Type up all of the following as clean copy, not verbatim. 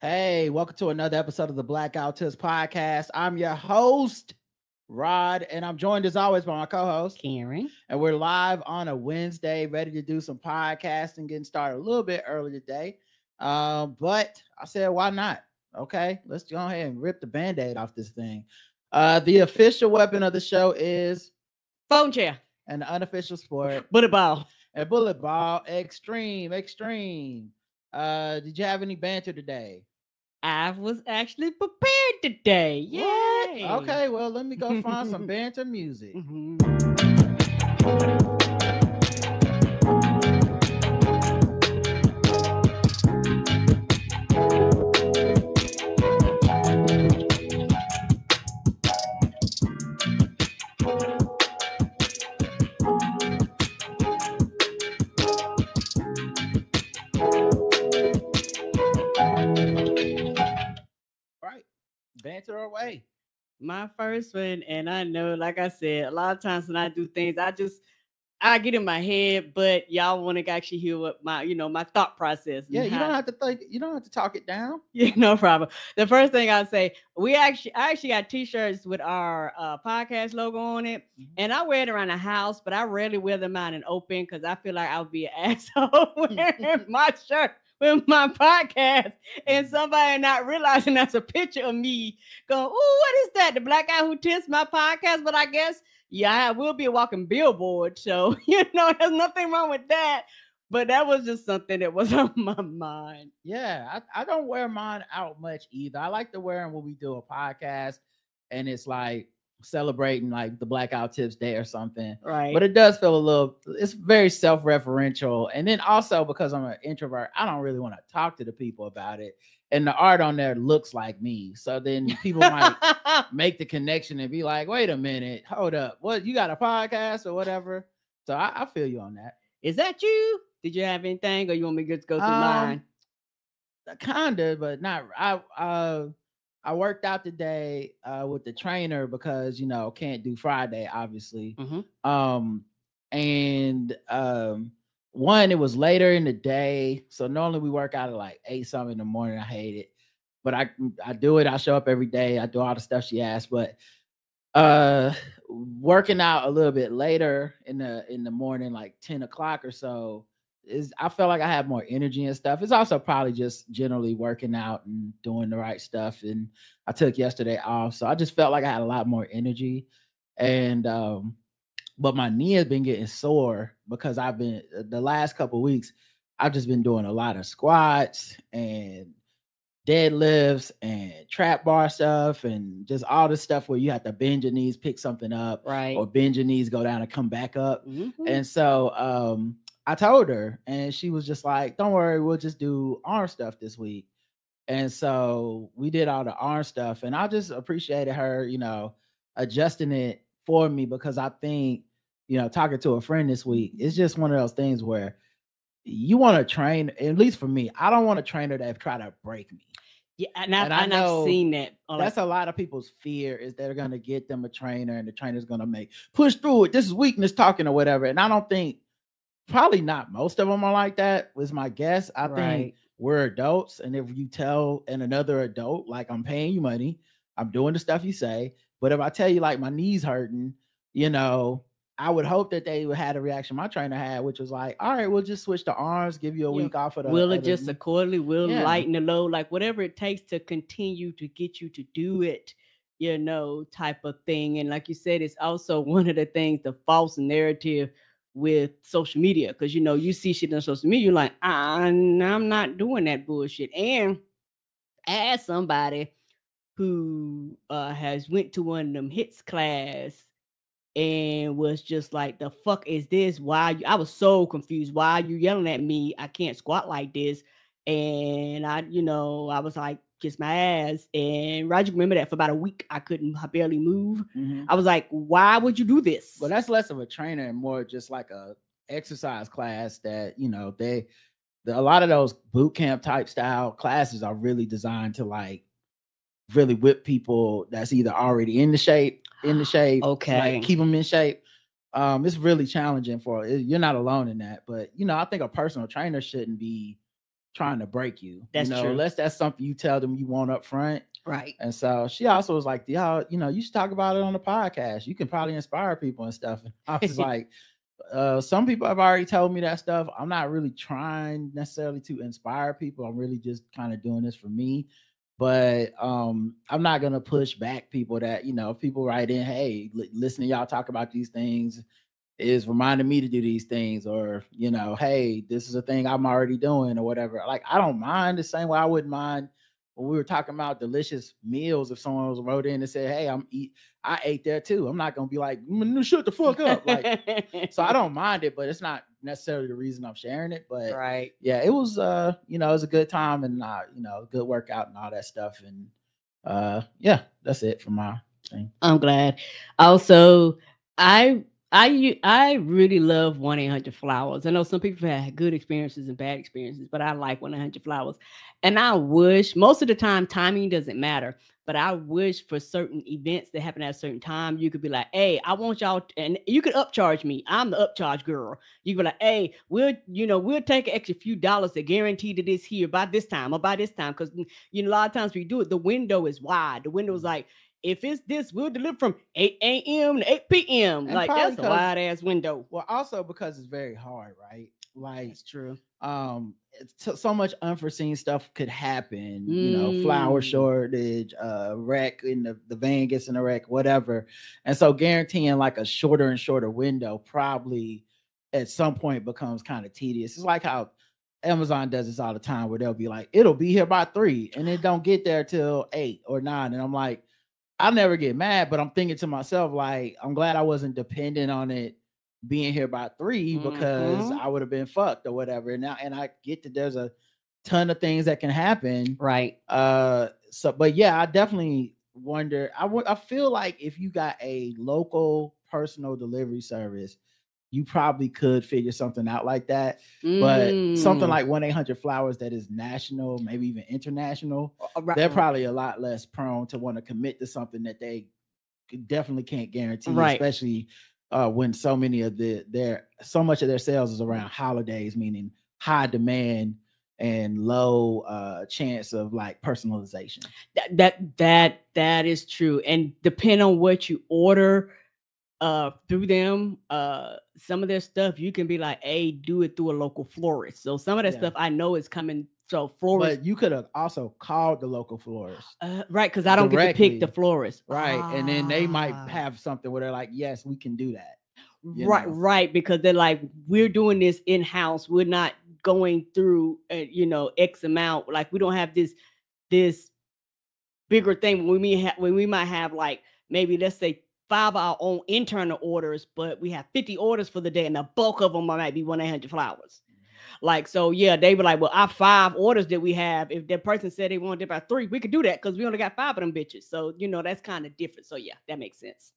Hey, welcome to another episode of the Blackout Tips podcast. I'm your host, Rod, and I'm joined as always by my co-host, Karen. And we're live on a Wednesday, ready to do some podcasting, getting started a little bit early today. But I said, why not? Okay, let's go ahead and rip the Band-Aid off this thing. The official weapon of the show is phone chair, and the unofficial sport, bullet ball. And bullet ball, extreme. Did you have any banter today? I was actually prepared today. Yay! What? Okay, well, let me go find some banter music. Banter away. My first one, and I know, like I said, a lot of times when I do things, I get in my head, but y'all want to actually hear what my thought process. Yeah, you don't have to think. You don't have to talk it down. Yeah, no problem. The first thing I'll say, I actually got T-shirts with our podcast logo on it, and I wear it around the house, but I rarely wear them out and open because I feel like I'll be an asshole wearing my shirt with my podcast and somebody not realizing that's a picture of me going, "Oh, what is that? The black guy who tips my podcast?" But I guess, yeah, I will be a walking billboard. So, there's nothing wrong with that. But that was just something that was on my mind. Yeah, I don't wear mine out much either. I like to wear them when we do a podcast and it's like celebrating like the Blackout Tips Day or something. Right. But it does feel it's very self-referential. And then also because I'm an introvert, I don't really want to talk to the people about it. And the art on there looks like me. So then people might make the connection and be like, wait a minute, hold up. What, you got a podcast or whatever? So I feel you on that. Is that you? Did you have anything or you want me to just go through mine? Kinda, but not. I worked out today with the trainer because can't do Friday, obviously. One, it was later in the day, so normally we work out at like 8 something in the morning. I hate it, but I do it. I show up every day. I do all the stuff she asked, but working out a little bit later in the morning, like 10 o'clock or so, I felt like I have more energy and stuff. It's also probably just generally working out and doing the right stuff. And I took yesterday off, so I just felt like I had a lot more energy. And but my knee has been getting sore because I've been the last couple of weeks. I've just been doing a lot of squats and deadlifts and trap bar stuff and just all this stuff where you have to bend your knees, pick something up, right? Or bend your knees, go down and come back up. And so I told her, and she was just like, don't worry, we'll just do arm stuff this week. And so we did all the arm stuff, and I just appreciated her, adjusting it for me, because I think, talking to a friend this week, it's just one of those things where you want to train, at least for me, I don't want a trainer that try to break me. Yeah, and I've seen that. That's a lot of people's fear, is they're going to get them a trainer and the trainer's going to push through it. This is weakness talking or whatever. And I don't think, probably not most of them are like that, was my guess. I think we're adults. And if you tell another adult, like, I'm paying you money, I'm doing the stuff you say. But if I tell you like my knee's hurting, I would hope that they would have a reaction my trainer had, which was like, all right, we'll just switch the arms, give you a week off of the. We'll adjust accordingly. We'll lighten the load, like whatever it takes to continue to get you to do it, type of thing. And like you said, it's also one of the things, the false narrative with social media, because you see shit on social media, you're like, I'm not doing that bullshit. And as somebody who has went to one of them hits class and was just like, the fuck is this? I was so confused. Why are you yelling at me? I can't squat like this. And I was like, kiss my ass. And Roger, remember that for about a week, I barely move. I was like, why would you do this? Well, that's less of a trainer and more just like a exercise class that, a lot of those boot camp type style classes are really designed to like really whip people that's either already in the shape, okay, like keep them in shape. It's really challenging you're not alone in that, but I think a personal trainer shouldn't be trying to break you. That's true. Unless that's something you tell them you want up front. Right. And so she also was like, y'all, you should talk about it on the podcast. You can probably inspire people and stuff. And I was like, some people have already told me that stuff. I'm not really trying necessarily to inspire people. I'm really just kind of doing this for me. But I'm not gonna push back people that, if people write in, hey, listen to y'all talk about these things is reminding me to do these things, or hey, this is a thing I'm already doing, or whatever. Like, I don't mind the same way I wouldn't mind when we were talking about delicious meals. If someone was wrote in and said, hey, I ate there too, I'm not gonna be like, shut the fuck up. Like, so I don't mind it, but it's not necessarily the reason I'm sharing it. But right. Yeah, it was it was a good time, and good workout and all that stuff. And yeah, that's it for my thing. I'm glad. Also, I really love 1-800-Flowers. I know some people have had good experiences and bad experiences, but I like 1-800-Flowers. And I wish, most of the time, timing doesn't matter, but I wish for certain events that happen at a certain time, you could be like, hey, I want y'all, and you could upcharge me. I'm the upcharge girl. You could be like, hey, we'll take an extra few dollars to guarantee that it's here by this time or by this time. Because, a lot of times we do it, the window is wide. The window is like, if it's this, we'll deliver from 8 a.m. to 8 p.m. Like, that's a wide ass window. Well, also because it's very hard, right? Like, that's true. So much unforeseen stuff could happen. Flour shortage, wreck in the van gets in a wreck, whatever. And so guaranteeing like a shorter and shorter window probably at some point becomes kind of tedious. It's like how Amazon does this all the time, where they'll be like, it'll be here by 3, and it don't get there till 8 or 9. And I'm like, I never get mad, but I'm thinking to myself, like, I'm glad I wasn't dependent on it being here by 3, because I would have been fucked or whatever. And I get that there's a ton of things that can happen. Right. But yeah, I definitely wonder. I feel like if you got a local personal delivery service, you probably could figure something out like that. But something like 1-800-Flowers that is national, maybe even international, they're probably a lot less prone to want to commit to something that they definitely can't guarantee, especially when so much of their sales is around holidays, meaning high demand and low chance of like personalization. That is true. And depending on what you order through them, some of their stuff you can be like, hey, do it through a local florist. So some of that stuff I know is coming. So florist, but you could have also called the local florist, right? Because I don't get to pick the florist, right? And then they might have something where they're like, yes, we can do that, right? Because they're like, we're doing this in house. We're not going through X amount. Like, we don't have this bigger thing when we might have like maybe, let's say, 5 of our own internal orders, but we have 50 orders for the day, and the bulk of them might be 1-800-Flowers. Like, so yeah, they were like, well, our 5 orders that we have, if that person said they wanted about 3, we could do that because we only got 5 of them bitches. So that's kind of different. So yeah, that makes sense.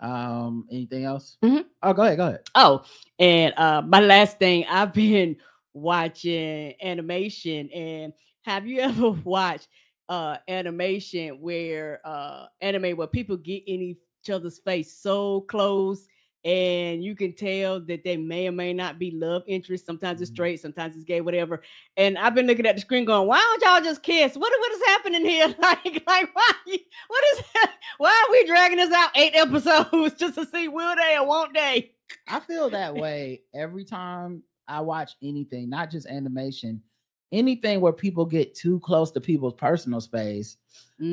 Anything else? Mm-hmm. Oh, go ahead. Oh, and my last thing, I've been watching animation. And have you ever watched animation where people get in each other's face so close, and you can tell that they may or may not be love interests? Sometimes it's straight, sometimes it's gay, whatever. And I've been looking at the screen going, why don't y'all just kiss? What is happening here? Like why are we dragging this out 8 episodes just to see will they or won't they? I feel that way every time I watch anything, not just animation, anything where people get too close to people's personal space.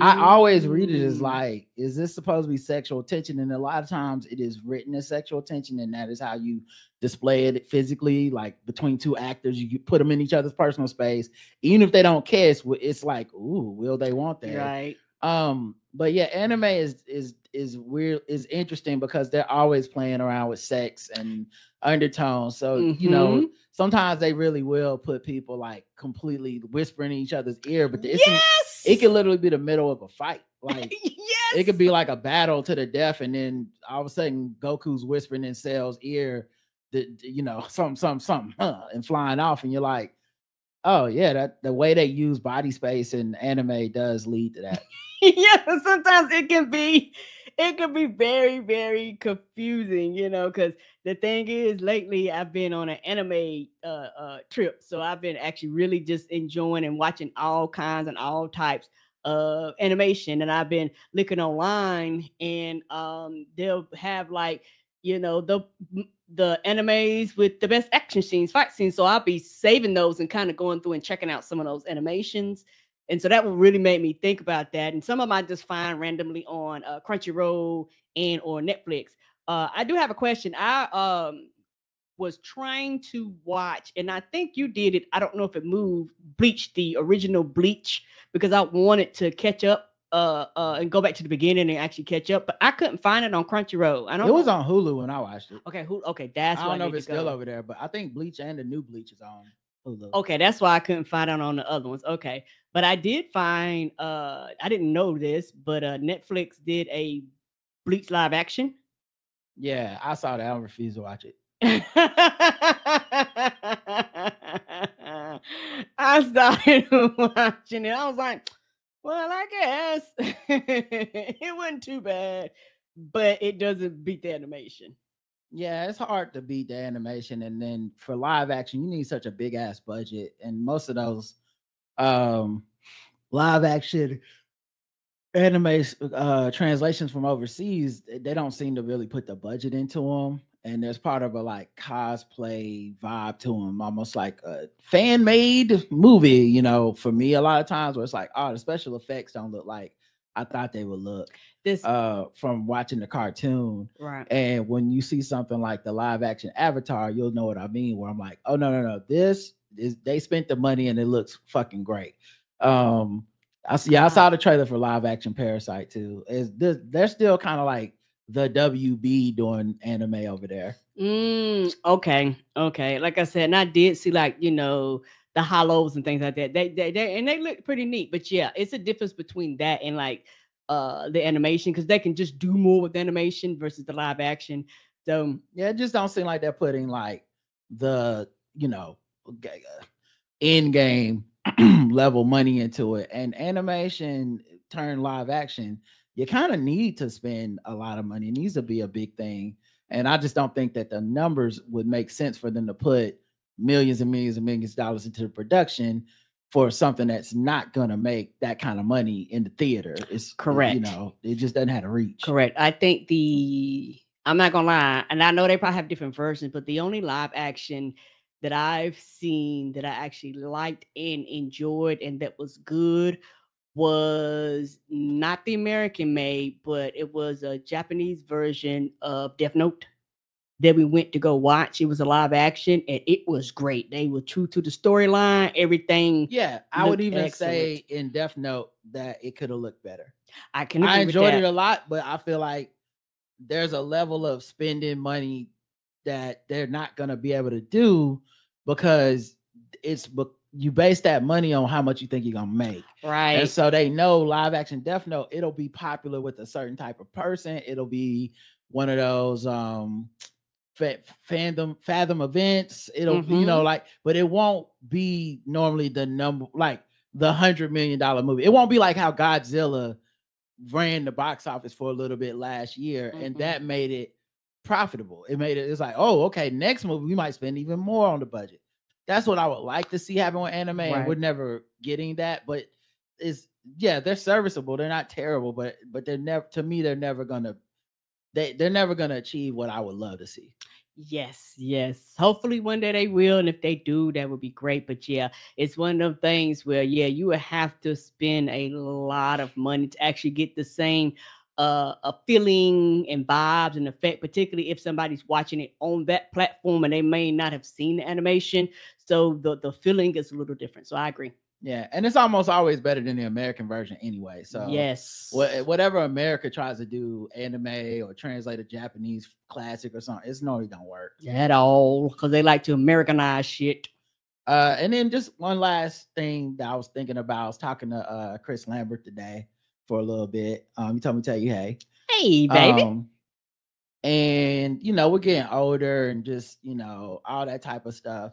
I always read it as like, is this supposed to be sexual tension? And a lot of times it is written as sexual tension, and that is how you display it physically, like between 2 actors. You put them in each other's personal space, even if they don't kiss. It's like, ooh, will they, want that? Right. But yeah, anime is weird, is interesting because they're always playing around with sex and undertones. So sometimes they really will put people like completely whispering in each other's ear, but it could literally be the middle of a fight. Like, it could be like a battle to the death, and then all of a sudden Goku's whispering in Cell's ear that something, and flying off, and you're like, oh yeah, that the way they use body space in anime does lead to that. Yeah, sometimes it can be it could be very, very confusing, because the thing is, lately I've been on an anime trip. So I've been actually really just enjoying and watching all kinds and all types of animation. And I've been looking online, and they'll have like, the animes with the best action scenes, fight scenes. So I'll be saving those and kind of going through and checking out some of those animations. And so that will really make me think about that. And some of them I just find randomly on Crunchyroll and or Netflix. I do have a question. I was trying to watch, and I think you did it. I don't know if it moved Bleach, the original Bleach, because I wanted to catch up and go back to the beginning and actually catch up, but I couldn't find it on Crunchyroll. I don't. It was on Hulu when I watched it. Okay, Hulu. Okay, that's I why don't know if it's still over there, but I think Bleach and the new Bleach is on Hulu. Okay, that's why I couldn't find it on the other ones. Okay, but I did find. I didn't know this, but Netflix did a Bleach live action. Yeah, I saw that. I refuse to watch it. I started watching it. I was like, well, I guess it wasn't too bad, but it doesn't beat the animation. Yeah, it's hard to beat the animation, and then for live action, you need such a big ass budget, and most of those live action anime translations from overseas, they don't seem to really put the budget into them. And there's part of a like cosplay vibe to them, almost like a fan made movie, for me, a lot of times where it's like, oh, the special effects don't look like I thought they would look from watching the cartoon. Right. And when you see something like the live action Avatar, you'll know what I mean, where I'm like, oh, no, this is, they spent the money and it looks fucking great. I saw the trailer for live action Parasite too. They're still kind of like the WB doing anime over there. Okay. Like I said, and I did see like, the hollows and things like that. They look pretty neat. But yeah, it's a difference between that and like the animation, because they can just do more with animation versus the live action. So yeah, it just don't seem like they're putting like the end game level money into it. And animation turn live action, you kind of need to spend a lot of money. It needs to be a big thing. And I just don't think that the numbers would make sense for them to put millions and millions and millions of dollars into the production for something that's not going to make that kind of money in the theater. It's correct. It just doesn't have a reach. Correct. I think I'm not going to lie, and I know they probably have different versions, but the only live action that I've seen that I actually liked and enjoyed and that was good was not the American made, but it was a Japanese version of Death Note that we went to go watch. It was a live action and it was great. They were true to the storyline, everything. Yeah, I would even say in Death Note that it could have looked better. I enjoyed it a lot, but I feel like there's a level of spending money that they're not going to be able to do because you base that money on how much you think you're gonna make, right? And so they know live action Death Note, it'll be popular with a certain type of person. It'll be one of those fathom events. It'll but it won't be normally the number, like the $100 million movie. It won't be like how Godzilla ran the box office for a little bit last year, and that made it profitable. It's like, oh, okay, next movie we might spend even more on the budget. That's what I would like to see happen with anime. Right. And we're never getting that, but they're serviceable. They're not terrible, but they're never, to me, they're never gonna achieve what I would love to see. Yes. Hopefully one day they will, and if they do, that would be great. But yeah, it's one of those things where you would have to spend a lot of money to actually get the same a feeling and vibes and effect, particularly if somebody's watching it on that platform and they may not have seen the animation. So the feeling is a little different. So I agree. Yeah, and it's almost always better than the American version anyway. So yes, whatever America tries to do, anime or translate a Japanese classic or something, it's normally don't work at all because they like to Americanize shit. And then just one last thing that I was thinking about, I was talking to Chris Lambert today for a little bit. He told me to tell you, hey baby. And we're getting older and just all that type of stuff.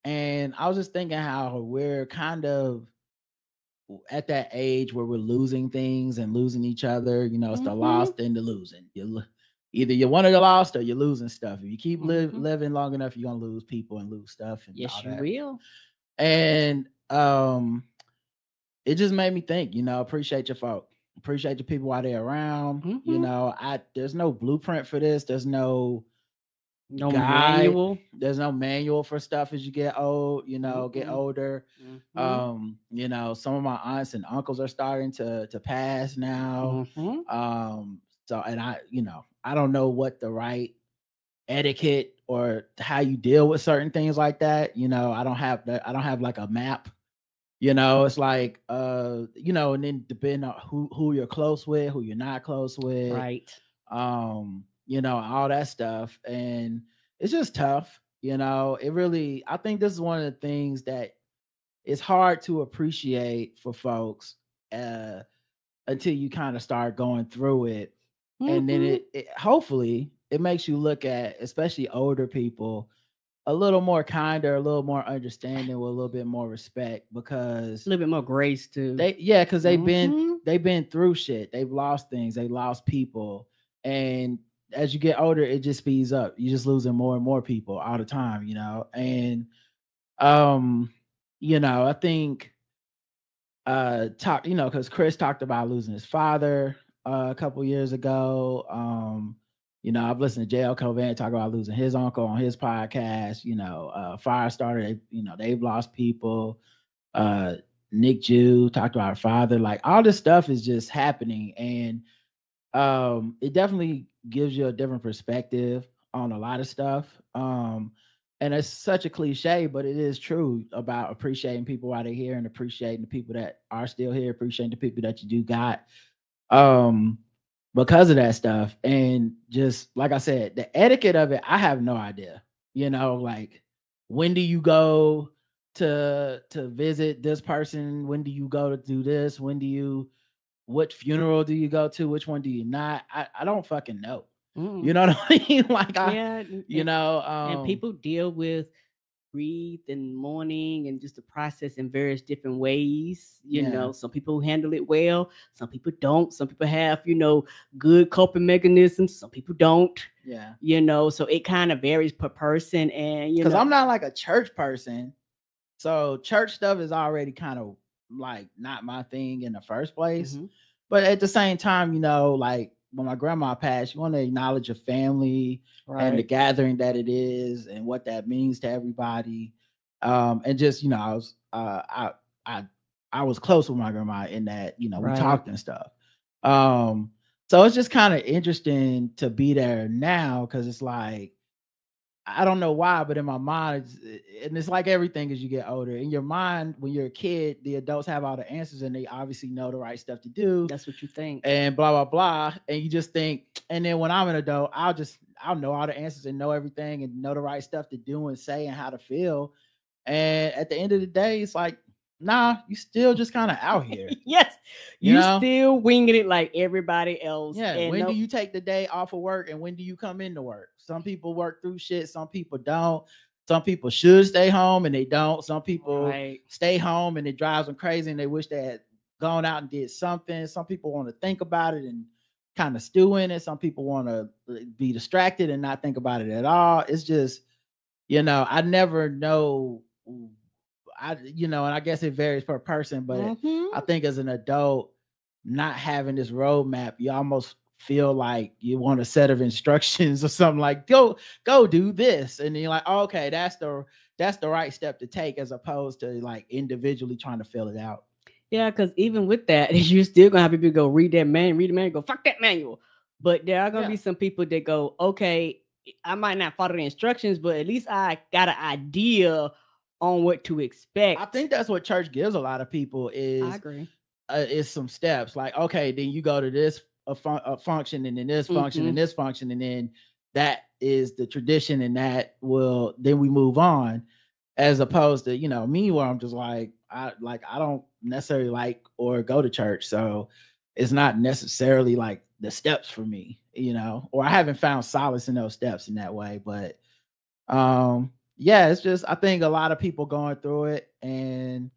And I was just thinking how we're kind of at that age where we're losing things and losing each other. It's the lost and the losing. Either you're one of the lost or you're losing stuff. If you keep living long enough, you're gonna lose people and lose stuff and yes, all you that. will. And it just made me think, appreciate your folk. Appreciate the people while they're around. There's no blueprint for this. There's no guide. Manual. There's no manual for stuff as you get old, get older. Some of my aunts and uncles are starting to pass now. So, and I don't know what the right etiquette or how you deal with certain things like that. I don't have like a map. It's like and then depending on who you're close with, who you're not close with, right? All that stuff, and it's just tough. It really, I think this is one of the things that it's hard to appreciate for folks until you kind of start going through it, and then it hopefully it makes you look at, especially older people, a little more kinder, a little more understanding, with a little bit more respect, because a little bit more grace too. Because they've been through shit. They've lost things. They lost people, and as you get older, it just speeds up. You're just losing more and more people all the time, and I think because Chris talked about losing his father a couple years ago. I've listened to JL Covan talk about losing his uncle on his podcast. Firestarter, they've lost people. Nick Jew talked about her father. Like, all this stuff is just happening, and it definitely gives you a different perspective on a lot of stuff. And it's such a cliche, but it is true about appreciating people while they're here, and appreciating the people that are still here, appreciating the people that you do got. Because of that stuff. And just like I said, the etiquette of it, I have no idea. Like, when do you go to visit this person? When do you go to do this? What funeral do you go to? Which one do you not? I don't fucking know. You know what I mean? Like, and people deal with grief and mourning and just the process in various different ways. Some people handle it well, some people don't. Some people have, good coping mechanisms, some people don't. So it kind of varies per person. And because I'm not like a church person, so church stuff is already kind of like not my thing in the first place. But at the same time, like, when my grandma passed, you want to acknowledge your family, right, and the gathering that it is, and what that means to everybody. And just, I was close with my grandma in that, we talked and stuff. So it's just kind of interesting to be there now, because it's like, I don't know why, but in my mind, and it's like everything as you get older, in your mind, when you're a kid, the adults have all the answers and they obviously know the right stuff to do. That's what you think. And blah, blah, blah. And you just think, and then when I'm an adult, I'll know all the answers and know everything and know the right stuff to do and say and how to feel. And at the end of the day, it's like, nah, you still just kind of out here. Yes. You still winging it like everybody else. Yeah. And when do you take the day off of work, and when do you come into work? Some people work through shit. Some people don't. Some people should stay home and they don't. Some people stay home and it drives them crazy and they wish they had gone out and did something. Some people want to think about it and kind of stew in it. Some people want to be distracted and not think about it at all. It's just, I never know. And I guess it varies per person, but I think as an adult, not having this roadmap, you almost feel like you want a set of instructions or something, like go do this, and then you're like, oh, okay, that's the right step to take, as opposed to like individually trying to fill it out. Yeah, because even with that, you're still gonna have people go read the manual, go fuck that manual. But there are gonna be some people that go, okay, I might not follow the instructions, but at least I got an idea on what to expect. I think that's what church gives a lot of people is, I agree, is some steps. Like, okay, then you go to this function, and then this function, and this function, and then that is the tradition, and that will, then we move on. As opposed to, me, where I'm just like, I don't necessarily like or go to church, so it's not necessarily like the steps for me, or I haven't found solace in those steps in that way. But it's just, I think a lot of people going through it, and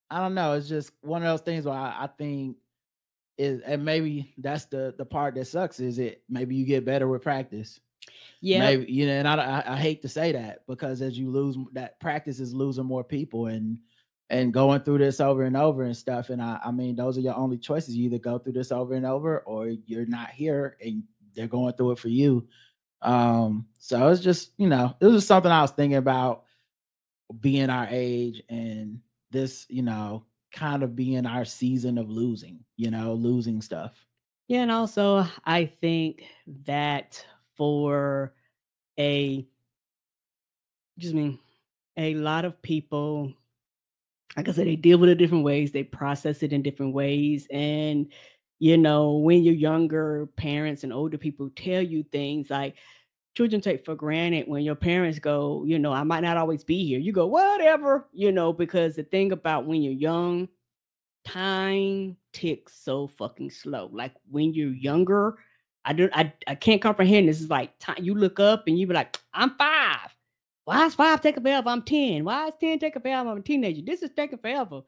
I don't know. It's just one of those things where I think is, and maybe that's the part that sucks, is it maybe you get better with practice. Yeah. Maybe, you know, and I hate to say that, because as you lose, that practice is losing more people and going through this over and over and stuff. And I mean, those are your only choices. You either go through this over and over, or you're not here and they're going through it for you. So it's just, you know, it was just something I was thinking about, being our age and this, you know, kind of being our season of losing, you know, losing stuff. Yeah, and also I think that for a just mean a lot of people, like I said, they deal with it different ways, they process it in different ways. And when you're younger, parents and older people tell you things like, children take for granted when your parents go, I might not always be here. You go, whatever, because the thing about when you're young, time ticks so fucking slow. Like when you're younger, I can't comprehend this. Is like time, you look up and you be like, I'm 5. Why is 5 taking forever? I'm 10. Why is 10 taking forever? I'm a teenager. This is taking forever.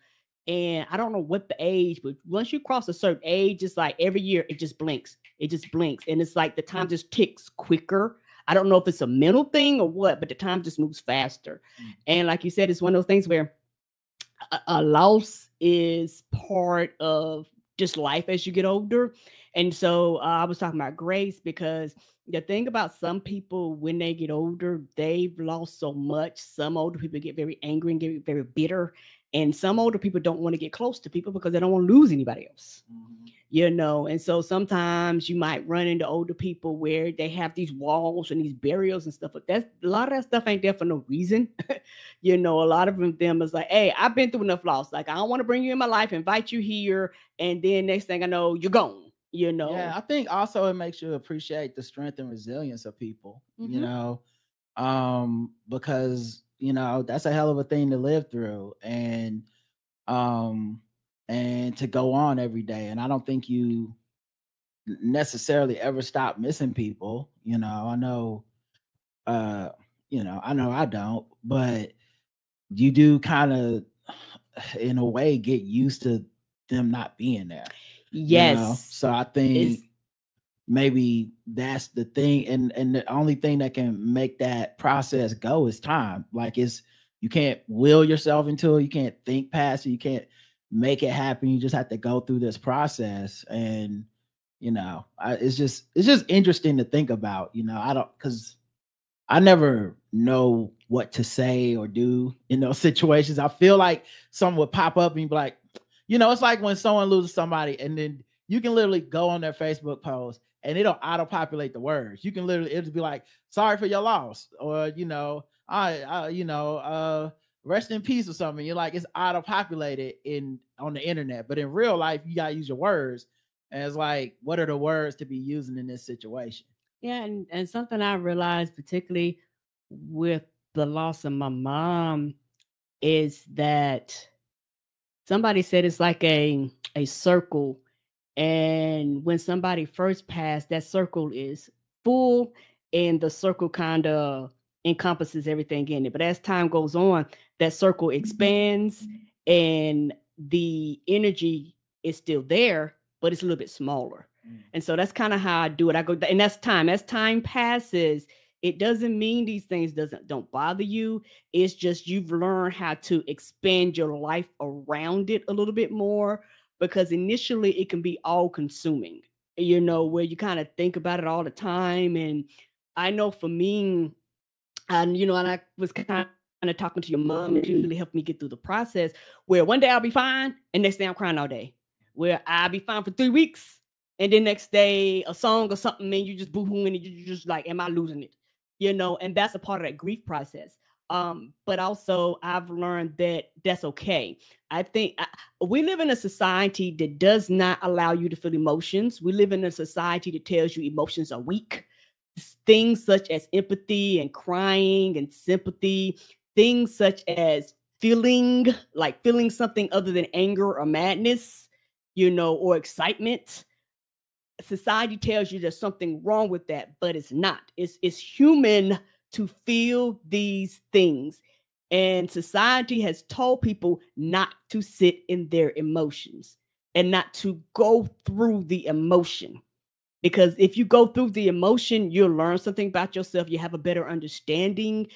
And I don't know what the age, but once you cross a certain age, it's like every year it just blinks. It just blinks. And it's like the time just ticks quicker. I don't know if it's a mental thing or what, but the time just moves faster. And like you said, it's one of those things where a loss is part of just life as you get older. And so I was talking about grace, because the thing about some people, when they get older, they've lost so much. Some older people get very angry and get very bitter. And some older people don't want to get close to people because they don't want to lose anybody else. And so sometimes you might run into older people where they have these walls and these barriers and stuff. But a lot of that stuff ain't there for no reason. A lot of them is like, hey, I've been through enough loss. Like, I don't want to bring you in my life, invite you here. And then next thing I know, you're gone. Yeah, I think also it makes you appreciate the strength and resilience of people, because, that's a hell of a thing to live through, and to go on every day. And I don't think you necessarily ever stop missing people. I know, I know I don't, but you do kind of, in a way, get used to them not being there. Yes. So I think maybe that's the thing, and the only thing that can make that process go is time. Like, you can't will yourself into it, you can't think past it, you can't make it happen. You just have to go through this process. And it's just interesting to think about. I don't, because I never know what to say or do in those situations. I feel like someone would pop up and be like, it's like when someone loses somebody, and then you can literally go on their Facebook post and it'll auto-populate the words. You can literally, it'll be like, sorry for your loss, or rest in peace or something. You're like, it's auto-populated on the internet, but in real life, you gotta use your words. And it's like, what are the words to be using in this situation? Yeah, and something I realized, particularly with the loss of my mom, is that somebody said it's like a circle. And when somebody first passed, that circle is full, and the circle kind of encompasses everything in it. But as time goes on, that circle expands, and the energy is still there, but it's a little bit smaller. And so that's kind of how I do it. I go, and that's time. As time passes, it doesn't mean these things don't bother you. It's just you've learned how to expand your life around it a little bit more, because initially it can be all consuming, where you kind of think about it all the time. And I know for me, and I was kind of talking to your mom, and she really helped me get through the process, where one day I'll be fine and next day I'm crying all day, where I'll be fine for 3 weeks and then next day a song or something, and you just boo-hooing and you're just like, am I losing it? And that's a part of that grief process. But also I've learned that that's okay. I think we live in a society that does not allow you to feel emotions. We live in a society that tells you emotions are weak. Things such as empathy and crying and sympathy, things such as feeling something other than anger or madness, or excitement. Society tells you there's something wrong with that, but it's not. It's human to feel these things. And society has told people not to sit in their emotions and not to go through the emotion. Because if you go through the emotion, you'll learn something about yourself. You have a better understanding.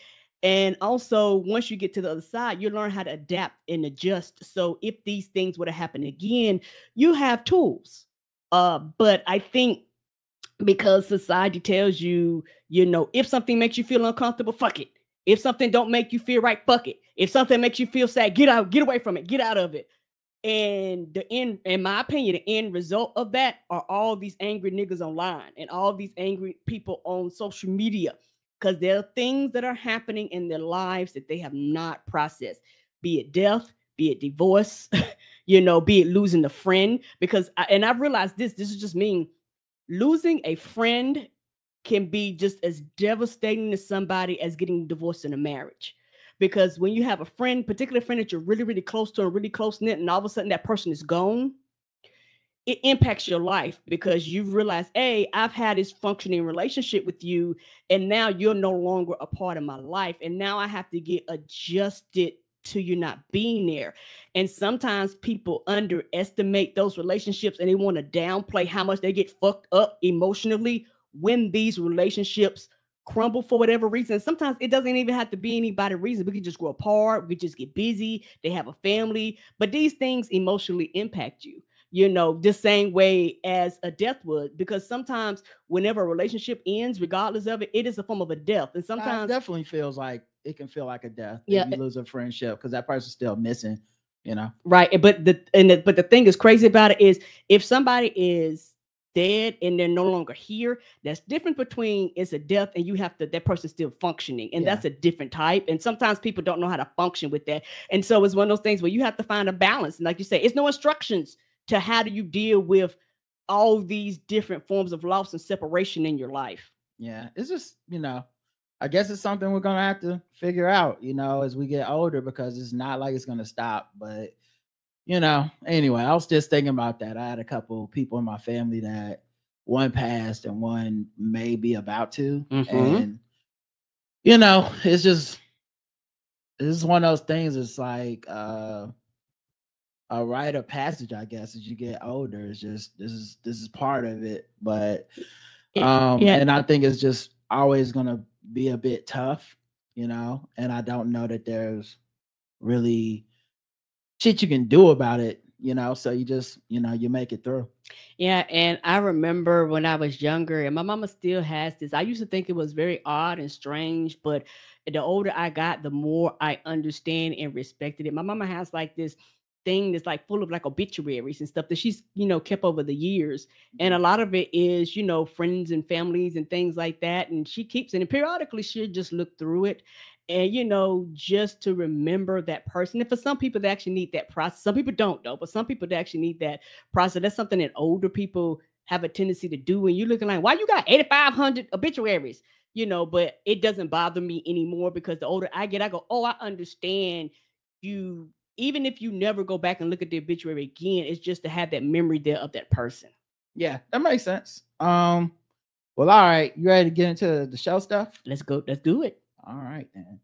And also, once you get to the other side, you learn how to adapt and adjust. So if these things were to happen again, you have tools. But I think because society tells you, if something makes you feel uncomfortable, fuck it. If something don't make you feel right, fuck it. If something makes you feel sad, get out, get away from it, get out of it. And the end, in my opinion, the end result of that are all these angry niggas online and all these angry people on social media, because there are things that are happening in their lives that they have not processed, be it death, be it divorce, be it losing a friend. Because I've realized this is just me. Losing a friend can be just as devastating to somebody as getting divorced in a marriage. Because when you have a friend, particularly a friend that you're really, really close to and really close knit, and all of a sudden that person is gone, it impacts your life because you realize, hey, I've had this functioning relationship with you, and now you're no longer a part of my life. And now I have to get adjusted to you not being there. And sometimes people underestimate those relationships and they want to downplay how much they get fucked up emotionally when these relationships crumble for whatever reason. Sometimes it doesn't even have to be anybody's reason. We can just grow apart. We just get busy. They have a family. But these things emotionally impact you, the same way as a death would. Because sometimes whenever a relationship ends, regardless of it, it is a form of a death. And sometimes it definitely feels like it can feel like a death. Yeah, if you lose a friendship because that person's still missing, Right. But the thing is crazy about it is if somebody is dead and they're no longer here, that's different between it's a death and you have to, that person's still functioning. And that's a different type. And sometimes people don't know how to function with that. And so it's one of those things where you have to find a balance. And like you say, it's no instructions to how do you deal with all these different forms of loss and separation in your life. Yeah. It's just, I guess it's something we're gonna have to figure out, as we get older, because it's not like it's gonna stop. But anyway, I was just thinking about that. I had a couple people in my family that one passed and one may be about to, and it's one of those things. It's like a rite of passage, I guess, as you get older. It's just this is part of it, but and I think it's just always gonna be a bit tough, and I don't know that there's really shit you can do about it, so you just you make it through. Yeah. And I remember when I was younger, and my mama still has this, I used to think it was very odd and strange, but the older I got, the more I understand and respected it. My mama has like this thing that's like full of like obituaries and stuff that she's kept over the years, and a lot of it is friends and families and things like that, and she keeps it, and periodically she'll just look through it and just to remember that person. And for some people they actually need that process. Some people don't though, but some people they actually need that process. That's something that older people have a tendency to do, and you're looking like, why you got 8,500 obituaries, but it doesn't bother me anymore because the older I get, I go, oh, I understand you. Even if you never go back and look at the obituary again, it's just to have that memory there of that person. Yeah, that makes sense. Well, all right. You ready to get into the show stuff? Let's go. Let's do it. All right, then.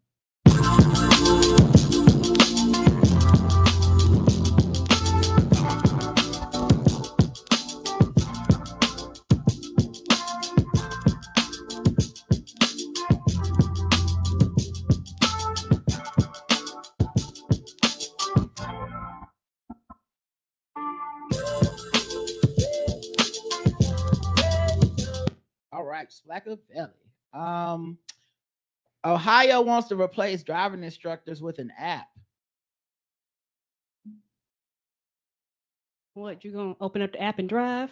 Slacker Valley. Ohio wants to replace driving instructors with an app. What, you gonna open up the app and drive?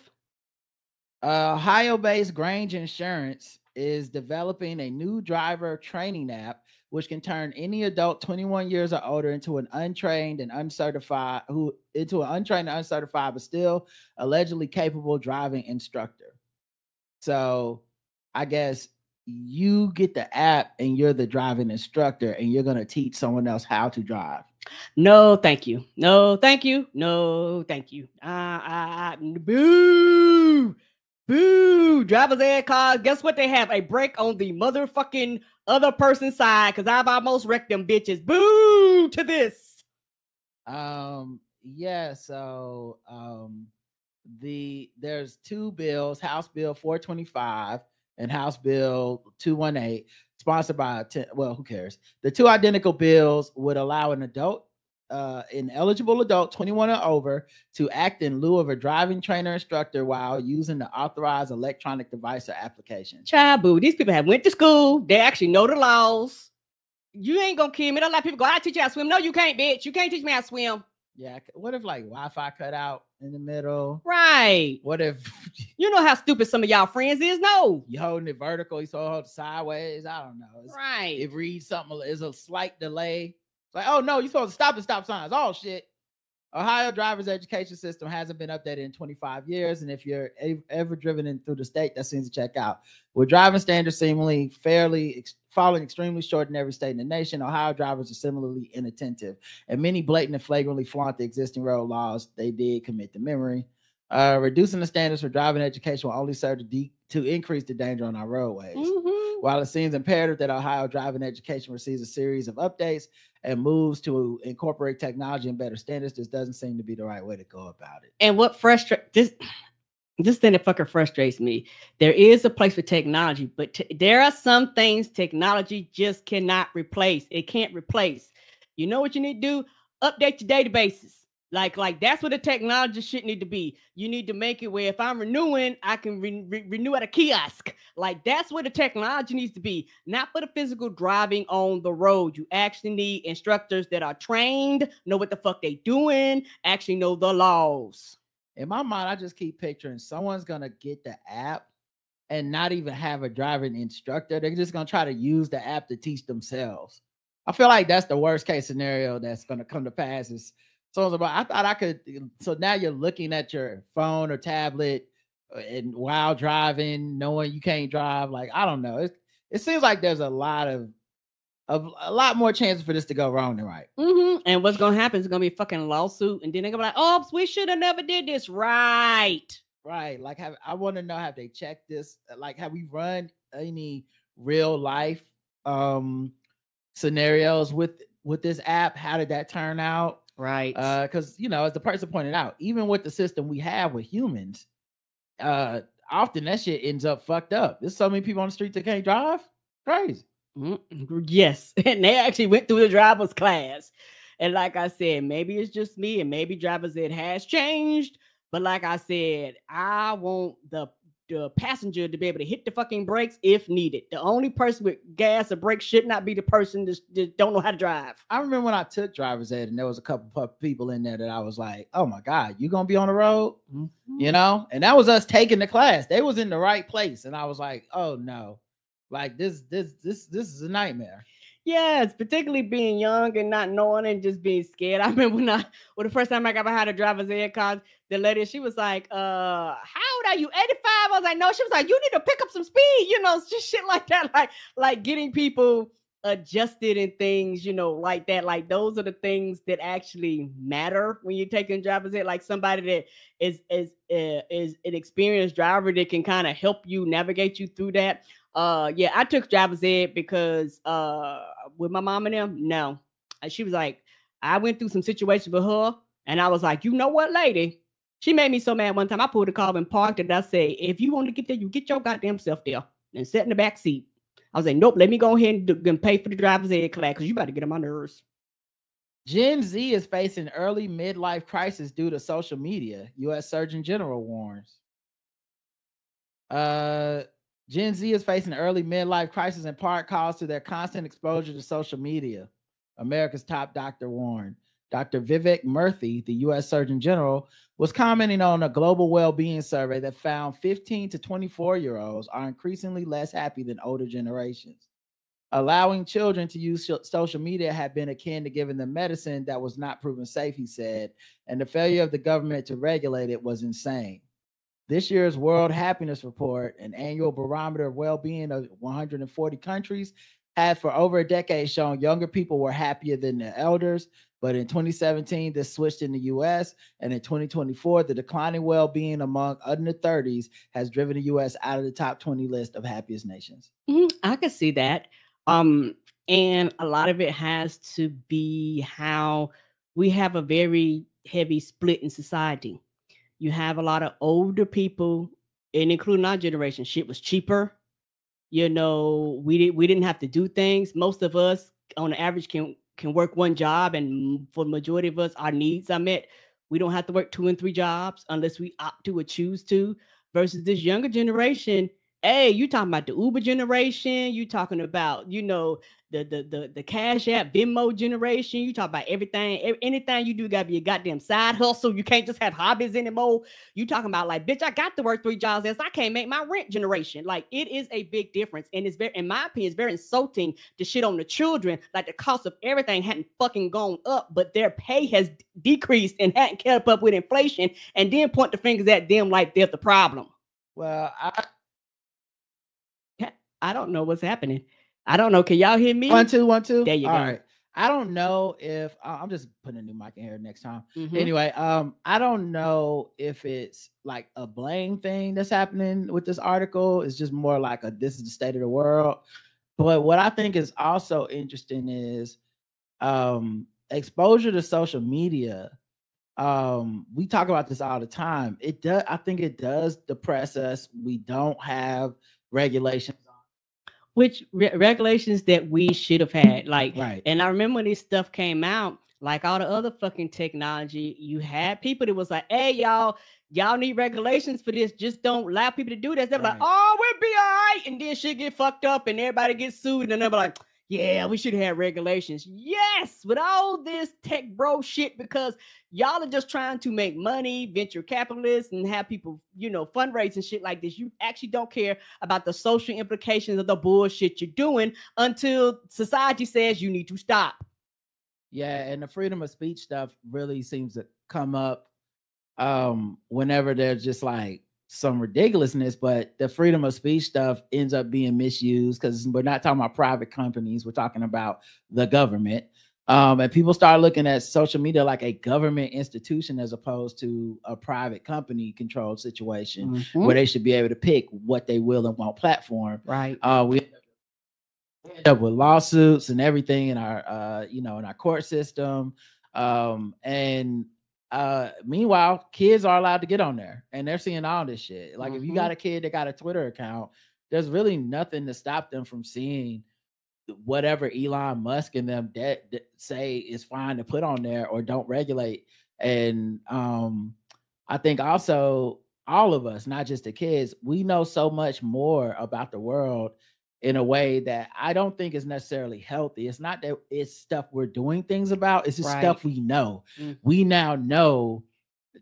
Ohio-based Grange Insurance is developing a new driver training app which can turn any adult 21 years or older into an untrained and uncertified but still allegedly capable driving instructor. So I guess you get the app and you're the driving instructor and you're going to teach someone else how to drive. No, thank you. No, thank you. No, thank you. Boo. driver's ed cars. Guess what? They have a brake on the motherfucking other person's side because I've almost wrecked them bitches. Boo to this. Yeah, so there's two bills, House Bill 425 and House Bill 218, sponsored by who cares? The two identical bills would allow an eligible adult 21 or over to act in lieu of a driving trainer instructor while using the authorized electronic device or application. Child boo, these people have went to school. They actually know the laws. You ain't gonna kill me. Don't let people go, I teach you how to swim. No, you can't, bitch. You can't teach me how to swim. Yeah, what if like Wi-Fi cut out in the middle? Right. What if you know how stupid some of y'all friends is? No. You holding it vertical, you hold it sideways. I don't know. Right. It reads something, there's a slight delay. It's like, oh no, you're supposed to stop at stop signs. Oh shit. Ohio driver's education system hasn't been updated in 25 years. And if you're ever driven in through the state, that seems to check out. With driving standards seemingly falling extremely short in every state in the nation, Ohio drivers are similarly inattentive. And many blatant and flagrantly flaunt the existing road laws they did commit to memory. Reducing the standards for driving education will only serve to increase the danger on our roadways. Mm-hmm. While it seems imperative that Ohio driving education receives a series of updates and moves to incorporate technology and better standards, this doesn't seem to be the right way to go about it. And what frustrates this thing that fucking frustrates me, there is a place for technology, but there are some things technology just cannot replace. It can't replace. You know what you need to do? Update your databases. Like that's what the technology shit need to be. You need to make it where if I'm renewing, I can renew at a kiosk. Like that's where the technology needs to be, not for the physical driving on the road. You actually need instructors that are trained, know what the fuck they doing, actually know the laws. In my mind, I just keep picturing someone's gonna get the app and not even have a driving instructor. They're just gonna try to use the app to teach themselves. I feel like that's the worst case scenario that's gonna come to pass. Is I thought I could. So now you're looking at your phone or tablet and while driving, knowing you can't drive. Like, I don't know. It seems like there's a lot more chances for this to go wrong than right. Mm-hmm. And what's gonna happen is gonna be a fucking lawsuit, and then they're gonna be like, "Oh, we should have never did this." Right. Like, I want to know, have they checked this? Like, have we run any real life scenarios with this app? How did that turn out? Right. Because as the person pointed out, even with the system we have with humans, often that shit ends up fucked up. There's so many people on the street that can't drive. Crazy. Mm-hmm. Yes. And they actually went through the driver's class. And like I said, maybe it's just me, and maybe driver's ed has changed. But like I said, I want the passenger to be able to hit the fucking brakes if needed. The only person with gas or brakes should not be the person that don't know how to drive. I remember when I took driver's ed, and there was a couple people in there that I was like, oh my God, you gonna be on the road? Mm-hmm. And that was us taking the class. They was in the right place. And I was like, oh no, like this is a nightmare. Yes, particularly being young and not knowing and just being scared. I remember when the first time I got behind a driver's ed class, the lady, she was like, how old are you? 85? I was like, no. She was like, you need to pick up some speed, just shit like that. Like getting people adjusted and things, like that. Like those are the things that actually matter when you're taking driver's ed. Like somebody that is an experienced driver that can kind of help you navigate you through that. Yeah, I took driver's ed because with my mom and them, no. She was like, I went through some situations with her, and I was like, you know what, lady? She made me so mad one time. I pulled the car and parked it. I said, if you want to get there, you get your goddamn self there and sit in the back seat. I was like, nope, let me go ahead and pay for the driver's ed class because you about to get on my nerves. Gen Z is facing early midlife crisis due to social media, U.S. Surgeon General warns. Gen Z is facing early midlife crisis in part caused to their constant exposure to social media. America's top doctor warned. Dr. Vivek Murthy, the U.S. Surgeon General, was commenting on a global well-being survey that found 15 to 24-year-olds are increasingly less happy than older generations. Allowing children to use social media had been akin to giving them medicine that was not proven safe, he said, and the failure of the government to regulate it was insane. This year's World Happiness Report, an annual barometer of well-being of 140 countries, had for over a decade shown younger people were happier than their elders, But in 2017, this switched in the US. And in 2024, the declining well-being among under 30s has driven the US out of the top 20 list of happiest nations. I can see that. And a lot of it has to be how we have a very heavy split in society. You have a lot of older people, and including our generation, shit was cheaper. You know, we didn't have to do things. Most of us, on the average, can work one job, and for the majority of us, our needs are met. We don't have to work 2 and 3 jobs unless we opt to or choose to. Versus this younger generation, hey, you talking about the Uber generation? You talking about, you know, the Cash App, Venmo generation? You talk about everything, anything you do got to be a goddamn side hustle. You can't just have hobbies anymore. You talking about like, bitch, I got to work 3 jobs, else I can't make my rent generation. Like, it is a big difference, and it's very, in my opinion, it's very insulting to shit on the children. Like, the cost of everything hadn't fucking gone up, but their pay has decreased and hadn't kept up with inflation, and then point the fingers at them like they're the problem. Well, I don't know what's happening. I don't know. Can y'all hear me? 1 2 1 2. There you All go. Right. I don't know if I'm just putting a new mic in here next time. Anyway, I don't know if it's like a blame thing that's happening with this article. It's just more like this is the state of the world. But what I think is also interesting is exposure to social media. We talk about this all the time. I think it does depress us. We don't have regulations, which regulations that we should have had. Like, right. And I remember when this stuff came out, like all the other fucking technology, you had people that was like, hey, y'all need regulations for this. Just don't allow people to do this. They're like, oh, we'll be all right. And then shit get fucked up and everybody gets sued. And they're like, yeah, we should have regulations. Yes, with all this tech bro shit, because y'all are just trying to make money, venture capitalists, and have people, you know, fundraise and shit like this. You actually don't care about the social implications of the bullshit you're doing until society says you need to stop. Yeah, and the freedom of speech stuff really seems to come up whenever there's just like some ridiculousness, but the freedom of speech stuff ends up being misused because we're not talking about private companies, we're talking about the government. And people start looking at social media like a government institution as opposed to a private company controlled situation where they should be able to pick what they will and won't platform. Right. We end up with lawsuits and everything in our in our court system. Meanwhile, kids are allowed to get on there and they're seeing all this shit. Like if you got a kid that got a Twitter account, there's really nothing to stop them from seeing whatever Elon Musk and them say is fine to put on there or don't regulate. And I think also all of us, not just the kids, we know so much more about the world in a way that I don't think is necessarily healthy. It's not that it's stuff we're doing things about. It's just stuff we know. We now know,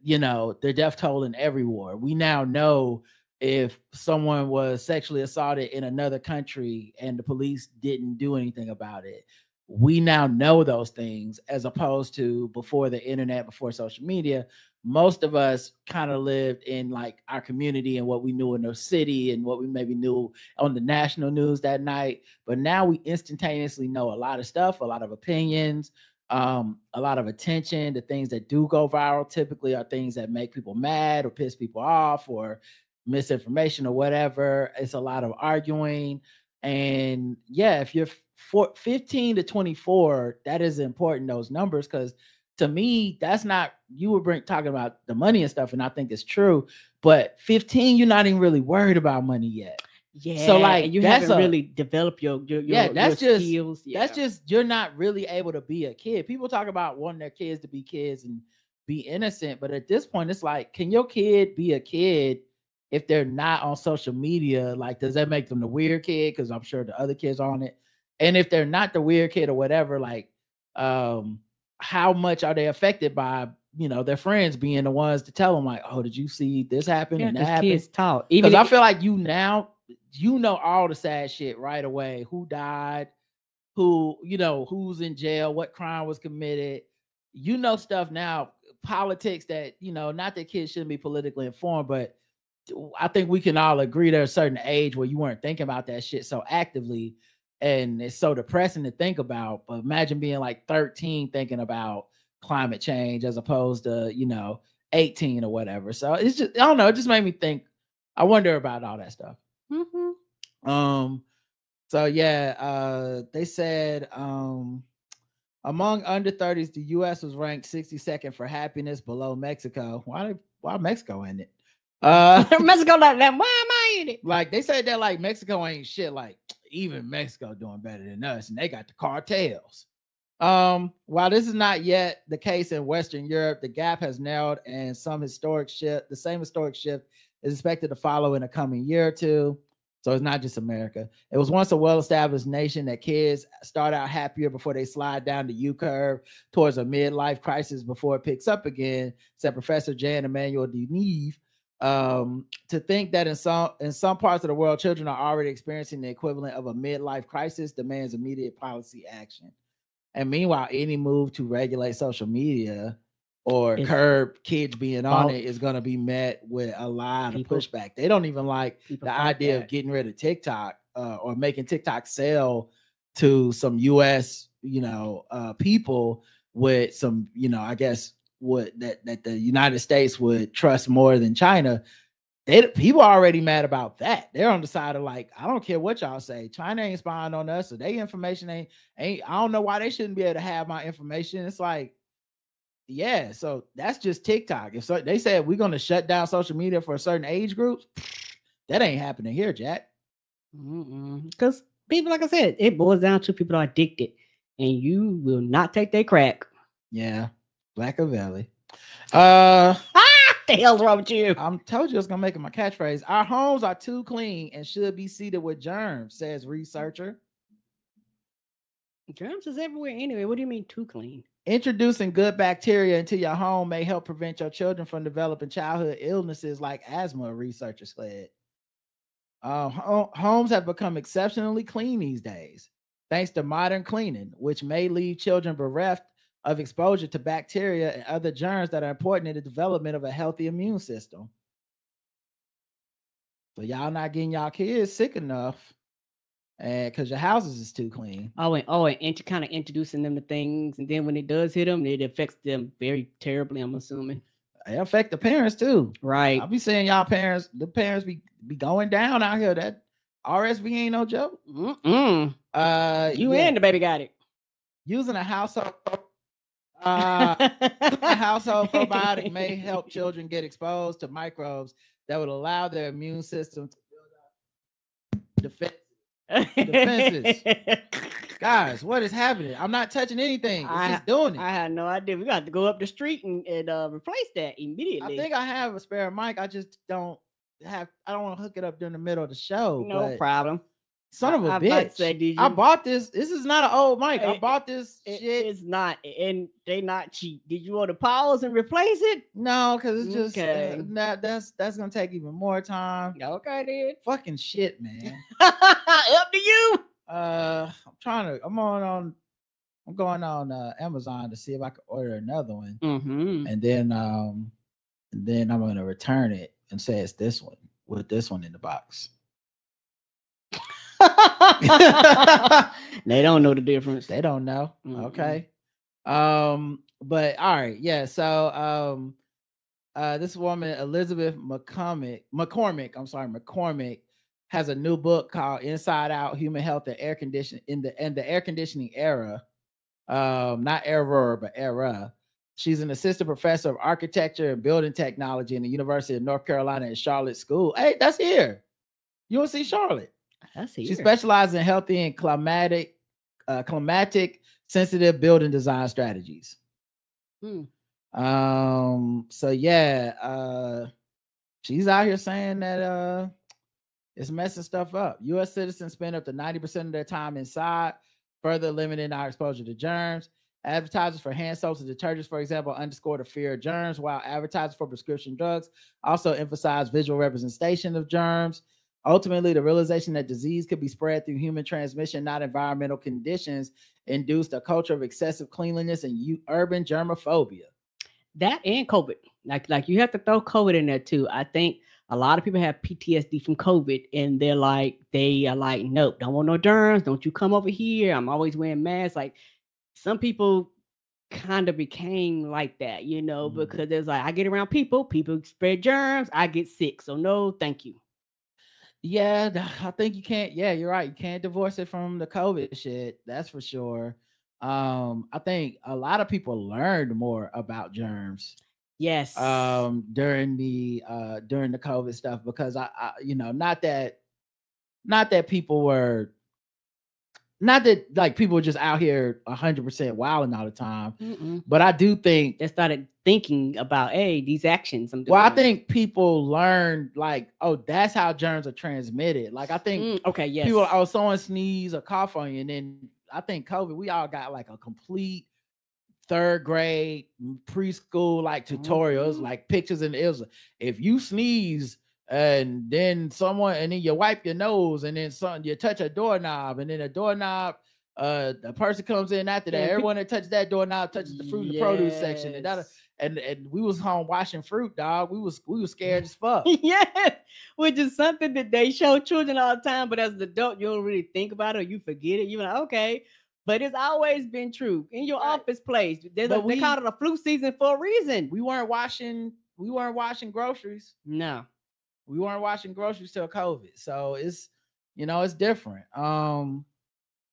the death toll in every war. We now know if someone was sexually assaulted in another country and the police didn't do anything about it. We now know those things as opposed to before the internet, before social media. Most of us kind of lived in like our community and what we knew in the city and what we maybe knew on the national news that night. But now we instantaneously know a lot of stuff, a lot of opinions, a lot of attention. The things that do go viral typically are things that make people mad or piss people off or misinformation or whatever. It's a lot of arguing. And yeah, if you're 15 to 24, that is important, those numbers, because to me, that's not, you were talking about the money and stuff, and I think it's true, but 15, you're not even really worried about money yet. Yeah. So like you haven't really developed your skills. Yeah. That's just, you're not really able to be a kid. People talk about wanting their kids to be kids and be innocent, but at this point, it's like, can your kid be a kid if they're not on social media? Like, does that make them the weird kid? Because I'm sure the other kids are on it. And if they're not the weird kid or whatever, like, how much are they affected by, their friends being the ones to tell them like, oh, did you see this happen? Yeah, and that happened. Kids talk. Because I feel like you know all the sad shit right away. Who died, who's in jail, what crime was committed. Stuff now, politics that, not that kids shouldn't be politically informed, but I think we can all agree there's a certain age where you weren't thinking about that shit so actively. and it's so depressing to think about. But imagine being like 13 thinking about climate change as opposed to 18 or whatever. So it's just, I don't know, it just made me think. I wonder about all that stuff. So yeah, they said among under 30s, the U.S. was ranked 62nd for happiness, below Mexico. Why Mexico in it? Mexico like that. Why am I in it? Like they said that like Mexico ain't shit. Like even Mexico doing better than us, and they got the cartels. While this is not yet the case in Western Europe, the gap has narrowed, and the same historic shift is expected to follow in a coming year or two. So it's not just America. It was once a well-established nation that kids start out happier before they slide down the U-curve towards a midlife crisis before it picks up again, said Professor Jan Emmanuel Deneve. To think that in some parts of the world, children are already experiencing the equivalent of a midlife crisis demands immediate policy action. And meanwhile, any move to regulate social media or curb kids being on it is going to be met with a lot of pushback. They don't even like the idea of getting rid of TikTok or making TikTok sell to some US, people with some, I guess that the United States would trust more than China. People are already mad about that. They're on the side of like, I don't care what y'all say. China ain't spying on us, so their information ain't. I don't know why they shouldn't be able to have my information. It's like, yeah, so that's just TikTok. If so, they said we're gonna shut down social media for certain age groups, that ain't happening here, Jack. Because people, like I said, it boils down to people are addicted, and you will not take their crack. Yeah, Blacker Valley. The hell's wrong with you? I told you I was gonna make it my catchphrase. Our homes are too clean and should be seeded with germs, says researcher. Germs is everywhere anyway. What do you mean too clean? Introducing good bacteria into your home may help prevent your children from developing childhood illnesses like asthma, researchers said. Homes have become exceptionally clean these days, thanks to modern cleaning, which may leave children bereft of exposure to bacteria and other germs that are important in the development of a healthy immune system. So y'all not getting y'all kids sick enough, and because your houses is too clean. And kind of introducing them to things, and then when it does hit them, it affects them very terribly, I'm assuming. It affect the parents too. Right. I'll be saying y'all parents, the parents be going down out here. That RSV ain't no joke. And the baby got it. Using a household household probiotic may help children get exposed to microbes that would allow their immune system to build up defenses. Guys, what is happening? I'm not touching anything. It's just doing it. I had no idea. We got to go up the street and replace that immediately. I think I have a spare mic. I just don't have. I don't want to hook it up during the middle of the show. No problem. Son of a bitch. I bought this. This is not an old mic. I bought this shit. It's not. And they not cheap. Did you want to pause and replace it? No, because it's just that's going to take even more time. Okay, then. Fucking shit, man. Up to you. I'm going on Amazon to see if I can order another one. And then I'm going to return it and say it's this one with this one in the box. They don't know the difference. They don't know. Okay. But all right, yeah. So this woman, Elizabeth McCormick has a new book called Inside Out: Human Health and Air Conditioning in the air conditioning era. Not error, but era. She's an assistant professor of architecture and building technology in the University of North Carolina at Charlotte School. Hey, that's here. UNC Charlotte. That's here. She specializes in healthy and climatic sensitive building design strategies. So yeah, she's out here saying that it's messing stuff up. U.S. citizens spend up to 90% of their time inside, further limiting our exposure to germs. Advertisers for hand soaps and detergents, for example, underscore the fear of germs, while advertisers for prescription drugs also emphasize visual representation of germs. Ultimately, the realization that disease could be spread through human transmission, not environmental conditions, induced a culture of excessive cleanliness and urban germophobia. That and COVID. Like you have to throw COVID in there too. I think a lot of people have PTSD from COVID, and they are like, nope, don't want no germs. Don't you come over here. I'm always wearing masks. Like some people kind of became like that, because there's like, I get around people spread germs, I get sick. So no, thank you. Yeah, I think you can't. Yeah, you're right. You can't divorce it from the COVID shit. That's for sure. I think a lot of people learned more about germs. Yes. During the COVID stuff, because I not that people were, not that like people were just out here 100% wilding all the time. But I do think they started thinking about, hey, these actions I'm doing. Well, I think people learned like, oh, that's how germs are transmitted. Like I think people, someone sneeze or cough on you, and then I think COVID, we all got like a complete third grade preschool like tutorials, like pictures, and it was, if you sneeze and then you wipe your nose, and then you touch a doorknob, and then a doorknob, the person comes in after that. Everyone that touches that doorknob touches the fruit and the produce section, and we was home washing fruit, dog. We was scared as fuck. Yeah, which is something that they show children all the time, but as an adult, you don't really think about it, or you forget it. You're like, okay. But it's always been true in your office place. They call it a flu season for a reason. We weren't washing groceries. No, we weren't washing groceries till COVID. So it's different.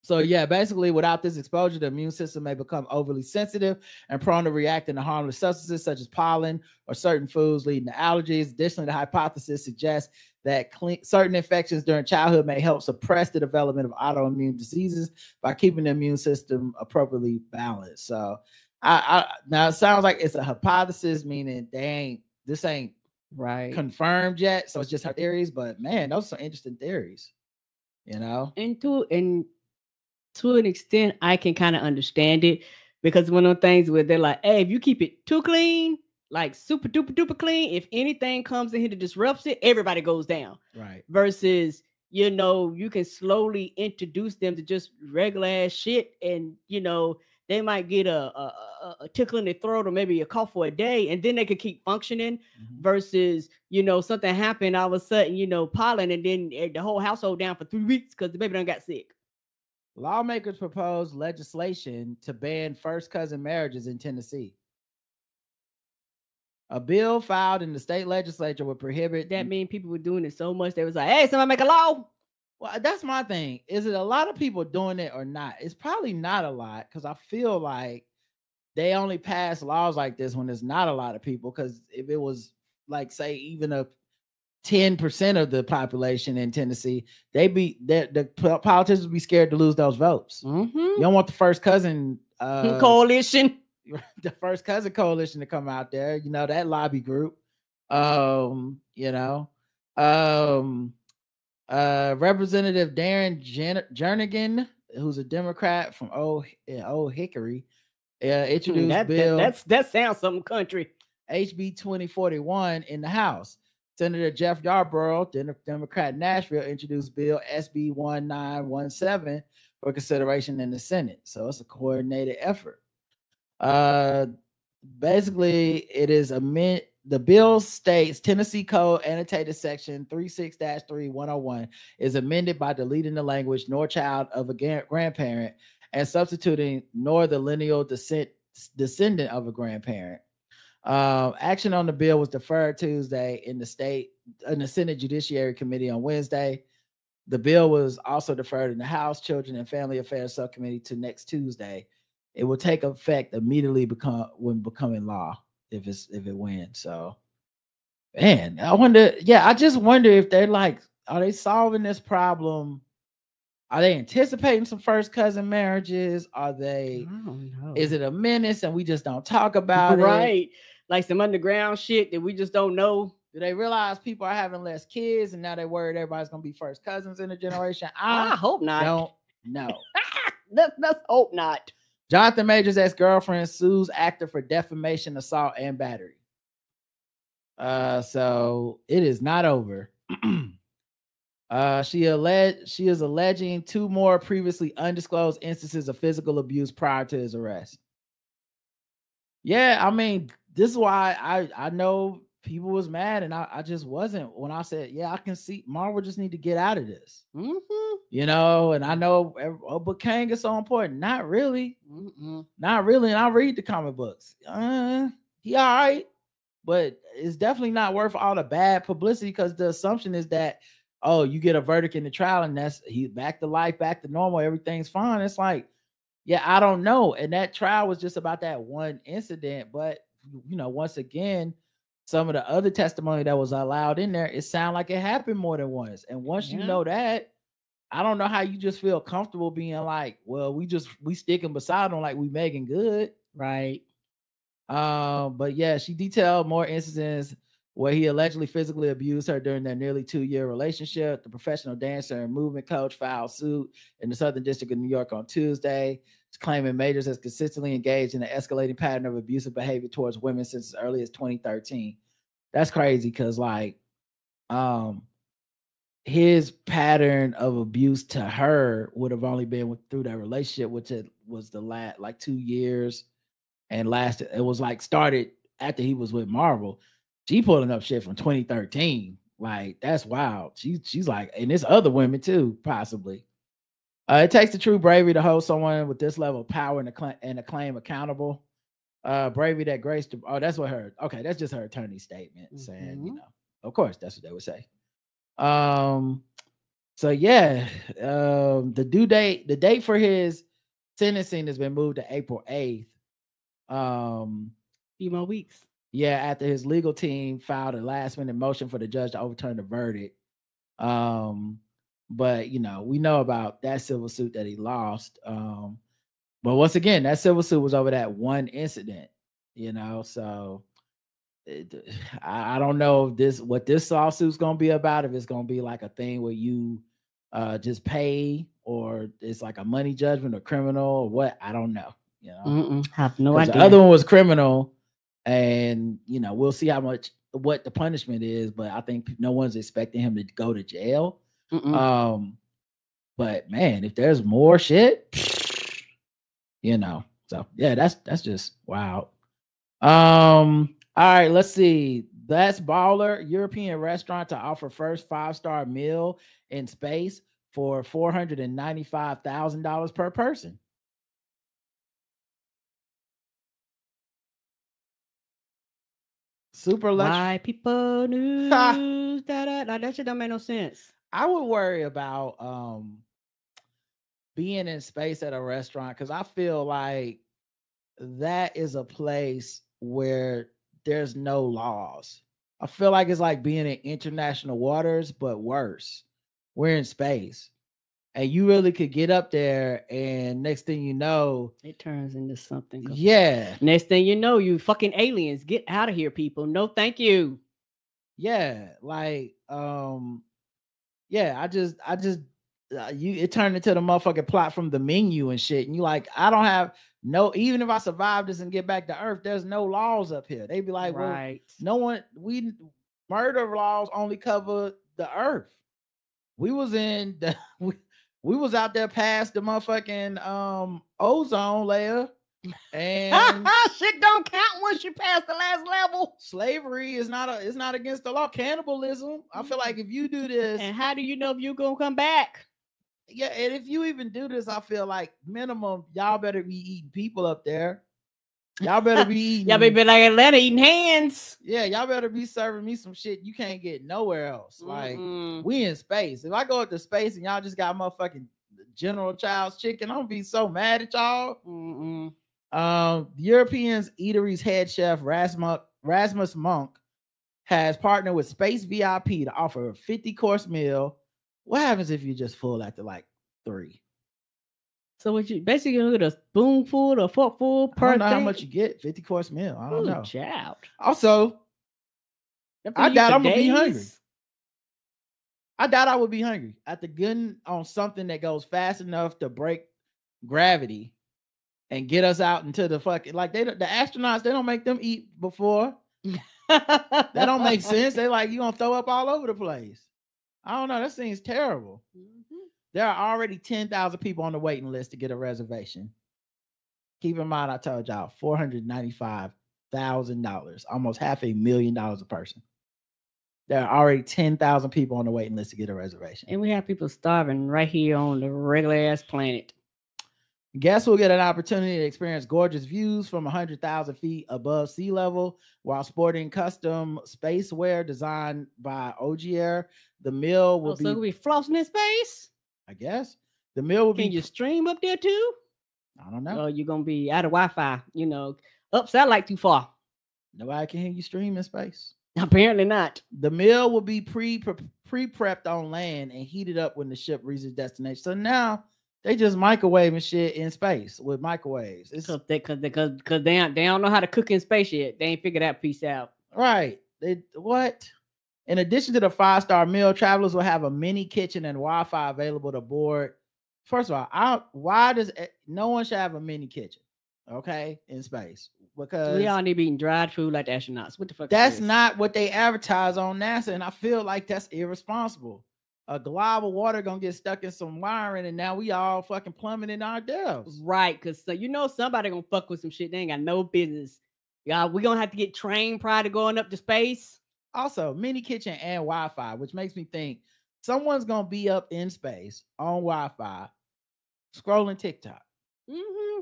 So yeah, basically, without this exposure, the immune system may become overly sensitive and prone to reacting to harmless substances such as pollen or certain foods, leading to allergies. Additionally, the hypothesis suggests that certain infections during childhood may help suppress the development of autoimmune diseases by keeping the immune system appropriately balanced. So, now it sounds like it's a hypothesis, meaning this ain't right confirmed yet. So it's just her theories. But man, those are some interesting theories. And to an extent, I can kind of understand it, because one of the things where they're like, hey, if you keep it too clean, like super duper duper clean, if anything comes in here that disrupts it, everybody goes down. Right. Versus, you can slowly introduce them to just regular ass shit, and they might get a tickle in their throat or maybe a cough for a day, and then they could keep functioning. Versus, something happened all of a sudden, pollen, and then the whole household down for 3 weeks because the baby done got sick. Lawmakers proposed legislation to ban first cousin marriages in Tennessee. A bill filed in the state legislature would prohibit. That mean people were doing it so much they was like, hey, somebody make a law. Well, that's my thing. Is it a lot of people doing it or not? It's probably not a lot, because I feel like they only pass laws like this when there's not a lot of people. Because if it was like, say, even a 10% of the population in Tennessee, the politicians would be scared to lose those votes. You don't want the first cousin coalition, the first cousin coalition to come out there. That lobby group. Representative Darren Jernigan, who's a Democrat from Old Hickory, introduced bill. That sounds something country. HB 2041 in the House. Senator Jeff Yarborough, Democrat Nashville, introduced Bill SB 1917 for consideration in the Senate. So it's a coordinated effort. Basically, it is the bill states Tennessee Code annotated section 36-3-101 is amended by deleting the language "nor child of a grandparent" and substituting "nor the lineal descendant of a grandparent." Action on the bill was deferred Tuesday in the Senate Judiciary Committee on Wednesday. The bill was also deferred in the House Children and Family Affairs Subcommittee to next Tuesday. It will take effect immediately when becoming law if it wins. So, man, I just wonder if they're like, are they solving this problem? Are they anticipating some first cousin marriages? Are they? I don't know. Is it a menace and we just don't talk about it? Right. Like some underground shit that we just don't know. Do they realize people are having less kids and now they're worried everybody's going to be first cousins in a generation? I hope not. Don't know. Let's hope not. Jonathan Major's ex-girlfriend sues actor for defamation, assault, and battery. So it is not over. She is alleging 2 more previously undisclosed instances of physical abuse prior to his arrest. Yeah, I mean, this is why I know people was mad, and I just wasn't. When I said, yeah, I can see Marvel just need to get out of this. You know, and I know, but Kang is so important. Not really. Not really. And I read the comic books. He all right, but it's definitely not worth all the bad publicity, because the assumption is that, oh, you get a verdict in the trial and that's he's back to life, back to normal, everything's fine. It's like, yeah, I don't know. And that trial was just about that one incident. But, you know, once again, some of the other testimony that was allowed in there, it sounded like it happened more than once. And once you know that, I don't know how you just feel comfortable being like, well, we sticking beside him like we Megan Good. Right. But yeah, she detailed more instances where he allegedly physically abused her during their nearly 2-year relationship. The professional dancer and movement coach filed suit in the Southern District of New York on Tuesday, claiming Majors has consistently engaged in an escalating pattern of abusive behavior towards women since as early as 2013. That's crazy, because like his pattern of abuse to her would have only been through that relationship, which was the last like 2 years, and lasted. It was like started after he was with Marvel. She pulling up shit from 2013. Like, that's wild. She's like, and there's other women too, possibly. It takes the true bravery to hold someone with this level of power and acclaim accountable. Bravery that graced. Oh, that's what her. Okay, that's just her attorney statement saying, you know, of course, that's what they would say. So yeah, the date for his sentencing has been moved to April 8th. Few more weeks. Yeah, after his legal team filed a last-minute motion for the judge to overturn the verdict. But you know, we know about that civil suit that he lost. But once again, that civil suit was over that one incident, you know. So I don't know what this lawsuit's gonna be about. If it's gonna be like a thing where you just pay, or it's like a money judgment or criminal, or what, I don't know. You know, have no idea. The other one was criminal, and you know, we'll see what the punishment is, but I think no one's expecting him to go to jail. But man, if there's more shit, you know, so yeah, that's just wild. All right, let's see. That's Baller, European restaurant to offer first 5-star meal in space for $495,000 per person. Super luxury. Why people news that shit don't make no sense. I would worry about being in space at a restaurant, because I feel like that is a place where there's no laws. I feel like it's like being in international waters, but worse. We're in space, and you really could get up there, and next thing you know, it turns into something. Yeah. Next thing you know, you fucking aliens. Get out of here, people. No, thank you. Yeah, like yeah, it turned into the motherfucking plot from The Menu and shit. And you like, I don't have even if I survive this and get back to Earth, there's no laws up here. They'd be like, right. Well, murder laws only cover the Earth. We was we was out there past the motherfucking ozone layer. And shit don't count once you pass the last level. Slavery is not against the law. Cannibalism. I feel like if you do this, and how do you know if you're gonna come back? Yeah, and if you even do this, I feel like minimum y'all better be eating people up there. Y'all better be eating. Y'all better be like Atlanta eating hands. Yeah, y'all better be serving me some shit you can't get nowhere else. Like, we in space. If I go up to space and y'all just got motherfucking General Child's chicken, I'm gonna be so mad at y'all. Europeans Eatery's head chef Rasmus Monk has partnered with Space VIP to offer a 50-course meal. What happens if you're just full after like 3? So what you basically gonna get a spoonful or forkful per I don't know thing? how much you get. 50-course meal. I don't know. Child. Also, I doubt I'm gonna be hungry. I doubt I would be hungry after getting on something that goes fast enough to break gravity and get us out into the fucking, like, the astronauts, they don't make them eat before. That don't make sense. They like, you gonna throw up all over the place. I don't know. That seems terrible. There are already 10,000 people on the waiting list to get a reservation. Keep in mind, I told y'all $495,000 $10,000, almost $500,000 a person. There are already 10,000 people on the waiting list to get a reservation. And we have people starving right here on the regular ass planet. Guests will get an opportunity to experience gorgeous views from 100,000 feet above sea level while sporting custom spacewear designed by Ogier. The meal will so it'll be flossing in space? I guess. The meal will Can you stream up there too? I don't know. Or you're going to be out of Wi-Fi, you know, up satellite too far. Nobody can hear you stream in space. Apparently not. The meal will be pre-prepped on land and heated up when the ship reaches destination. So now they just microwaving shit in space with microwaves. Because they don't know how to cook in space yet. They ain't figured that piece out. Right. What? In addition to the 5-star meal, travelers will have a mini kitchen and Wi-Fi available to board. First of all, why does no one should have a mini kitchen? Okay, in space. Because we all need to be eating dried food like the astronauts. What the fuck? That's not what they advertise on NASA, and I feel like that's irresponsible. A glob of water gonna get stuck in some wiring, and now we all fucking plummeting our devs. Right, because somebody gonna fuck with some shit. They ain't got no business. Y'all, we gonna have to get trained prior to going up to space. Also, mini kitchen and Wi-Fi, which makes me think someone's gonna be up in space on Wi-Fi, scrolling TikTok. Mm-hmm.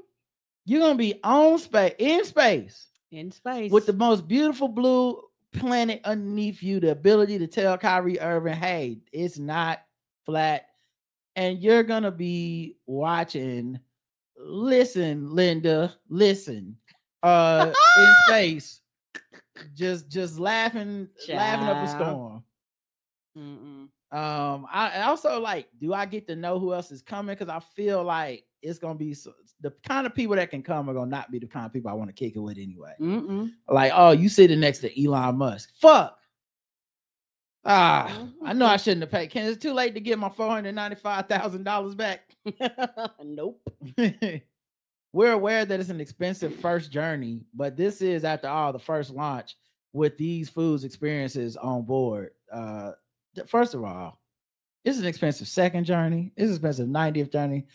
You're gonna be in space with the most beautiful blue planet underneath you, the ability to tell Kyrie Irving, hey, it's not flat, and you're gonna be watching. Listen, Linda, listen. In space, just laughing up a storm. Mm-mm. I also do I get to know who else is coming? Because I feel like it's gonna be the kind of people that can come are gonna not be the kind of people I want to kick it with anyway. Mm-mm. Like, oh, you sitting next to Elon Musk? Fuck. I know I shouldn't have paid. It's too late to get my $495,000 back. Nope. We're aware that it's an expensive first journey, but this is, after all, the first launch with these foods experiences on board. First of all, it's an expensive second journey. It's an expensive 90th journey.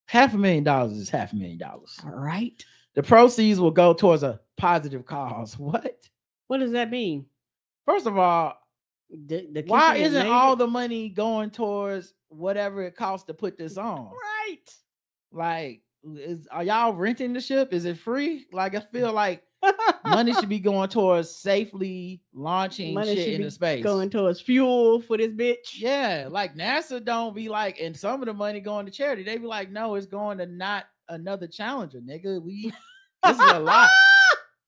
$500,000 is $500,000. All right. The proceeds will go towards a positive cause. What? What does that mean? First of all, why isn't all the money going towards whatever it costs to put this on? Right. Like, are y'all renting the ship? Is it free? Like, I feel like money should be going towards safely launching shit into space. Going towards fuel for this bitch. Yeah, like NASA don't be like, and some of the money going to charity. They be like, no, it's going to not another Challenger, nigga. This is a lot.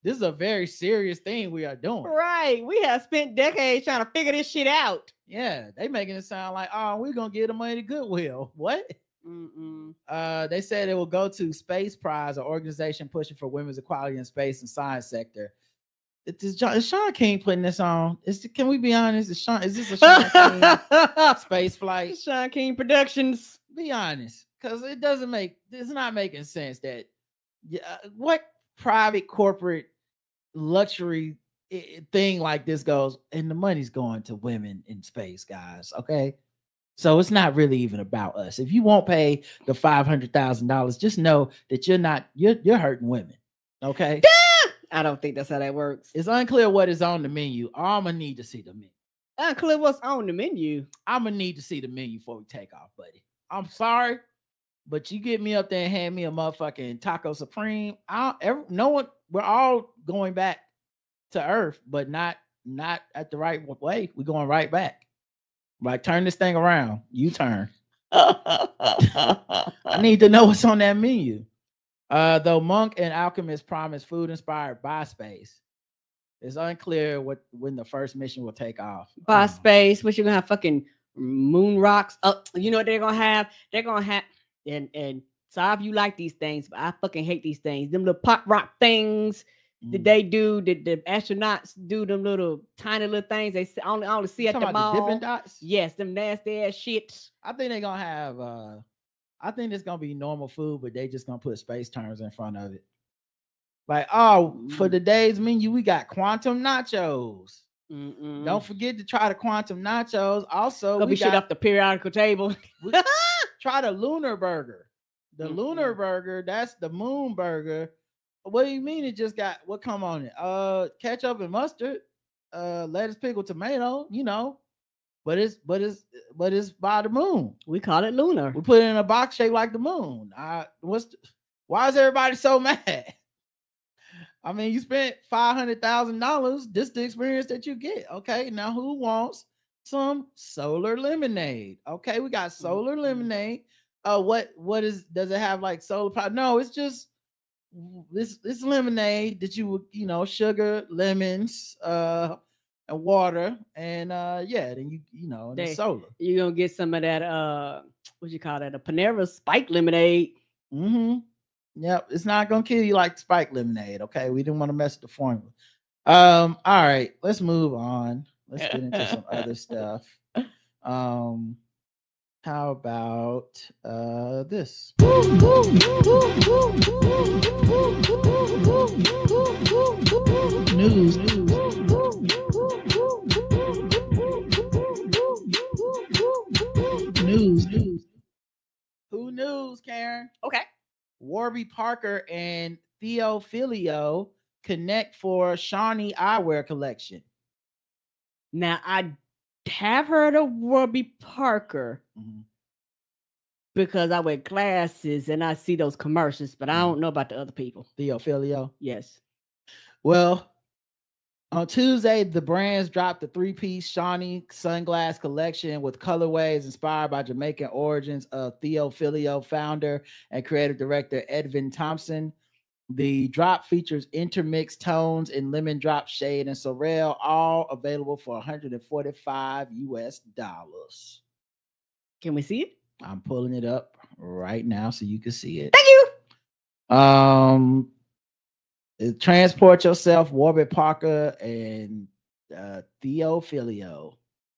This is a very serious thing we are doing. Right. We have spent decades trying to figure this shit out. Yeah, they making it sound like, oh, we're gonna give the money to Goodwill. What? They said it will go to Space Prize, an organization pushing for women's equality in space and science sector. Is Sean King putting this on? Can we be honest? Is this a Sean King space flight? Sean King Productions. Be honest, because it's not making sense that what private corporate luxury thing like this goes, and the money's going to women in space, guys. Okay. So it's not really even about us. If you won't pay the $500,000, just know that you're hurting women. Okay. I don't think that's how that works. It's unclear what is on the menu. I'm gonna need to see the menu. Unclear what's on the menu. I'm gonna need to see the menu before we take off, buddy. I'm sorry, but you get me up there and hand me a motherfucking taco supreme. We're all going back to Earth, but not at the right way. We're going right back. Like, turn this thing around. You turn. I need to know what's on that menu. Though Monk and Alchemist promise food inspired by space, it's unclear when the first mission will take off. By space, what you're gonna have fucking moon rocks. You know what they're gonna have? They're gonna have and sorry if you like these things, but I fucking hate these things. Them little pop rock things. Did they do? Did the astronauts do them little tiny little things they only see at the mall? The Dippin' Dots? Yes, them nasty ass shit. I think they're gonna have. I think it's gonna be normal food, but they just gonna put space terms in front of it. Like, for today's menu, we got Quantum Nachos. Don't forget to try the Quantum Nachos. Also, we shit off the periodical table. Try the Lunar Burger. The Lunar Burger, that's the moon burger. What do you mean it just got what come on it? Ketchup and mustard, lettuce, pickle, tomato, but it's by the moon. We call it lunar. We put it in a box shaped like the moon. Why is everybody so mad? I mean, you spent $500,000. This is the experience that you get. Okay, now who wants some solar lemonade? Okay, we got solar lemonade. What does it have like solar power? No, it's just this lemonade that you would sugar, lemons, and water, and then the solar. You're gonna get some of that what you call that, a Panera spike lemonade. Yep, it's not gonna kill you like spike lemonade. Okay, we didn't want to mess with the formula. All right, let's move on. Let's get into some other stuff. How about this? News. Who news, Karen? Okay. Warby Parker and Teepublic connect for Shawnee eyewear collection. Now, I have heard of Warby Parker because I wear glasses and I see those commercials, but I don't know about the other people. Teepublic? Yes. Well, on Tuesday, the brands dropped the 3-piece Shawnee sunglass collection with colorways inspired by Jamaican origins of Teepublic founder and creative director Edvin Thompson. The drop features intermixed tones in lemon drop shade and sorrel, all available for $145 US. Can we see it? I'm pulling it up right now so you can see it. Thank you. Transport yourself, Warby Parker and Teepublic.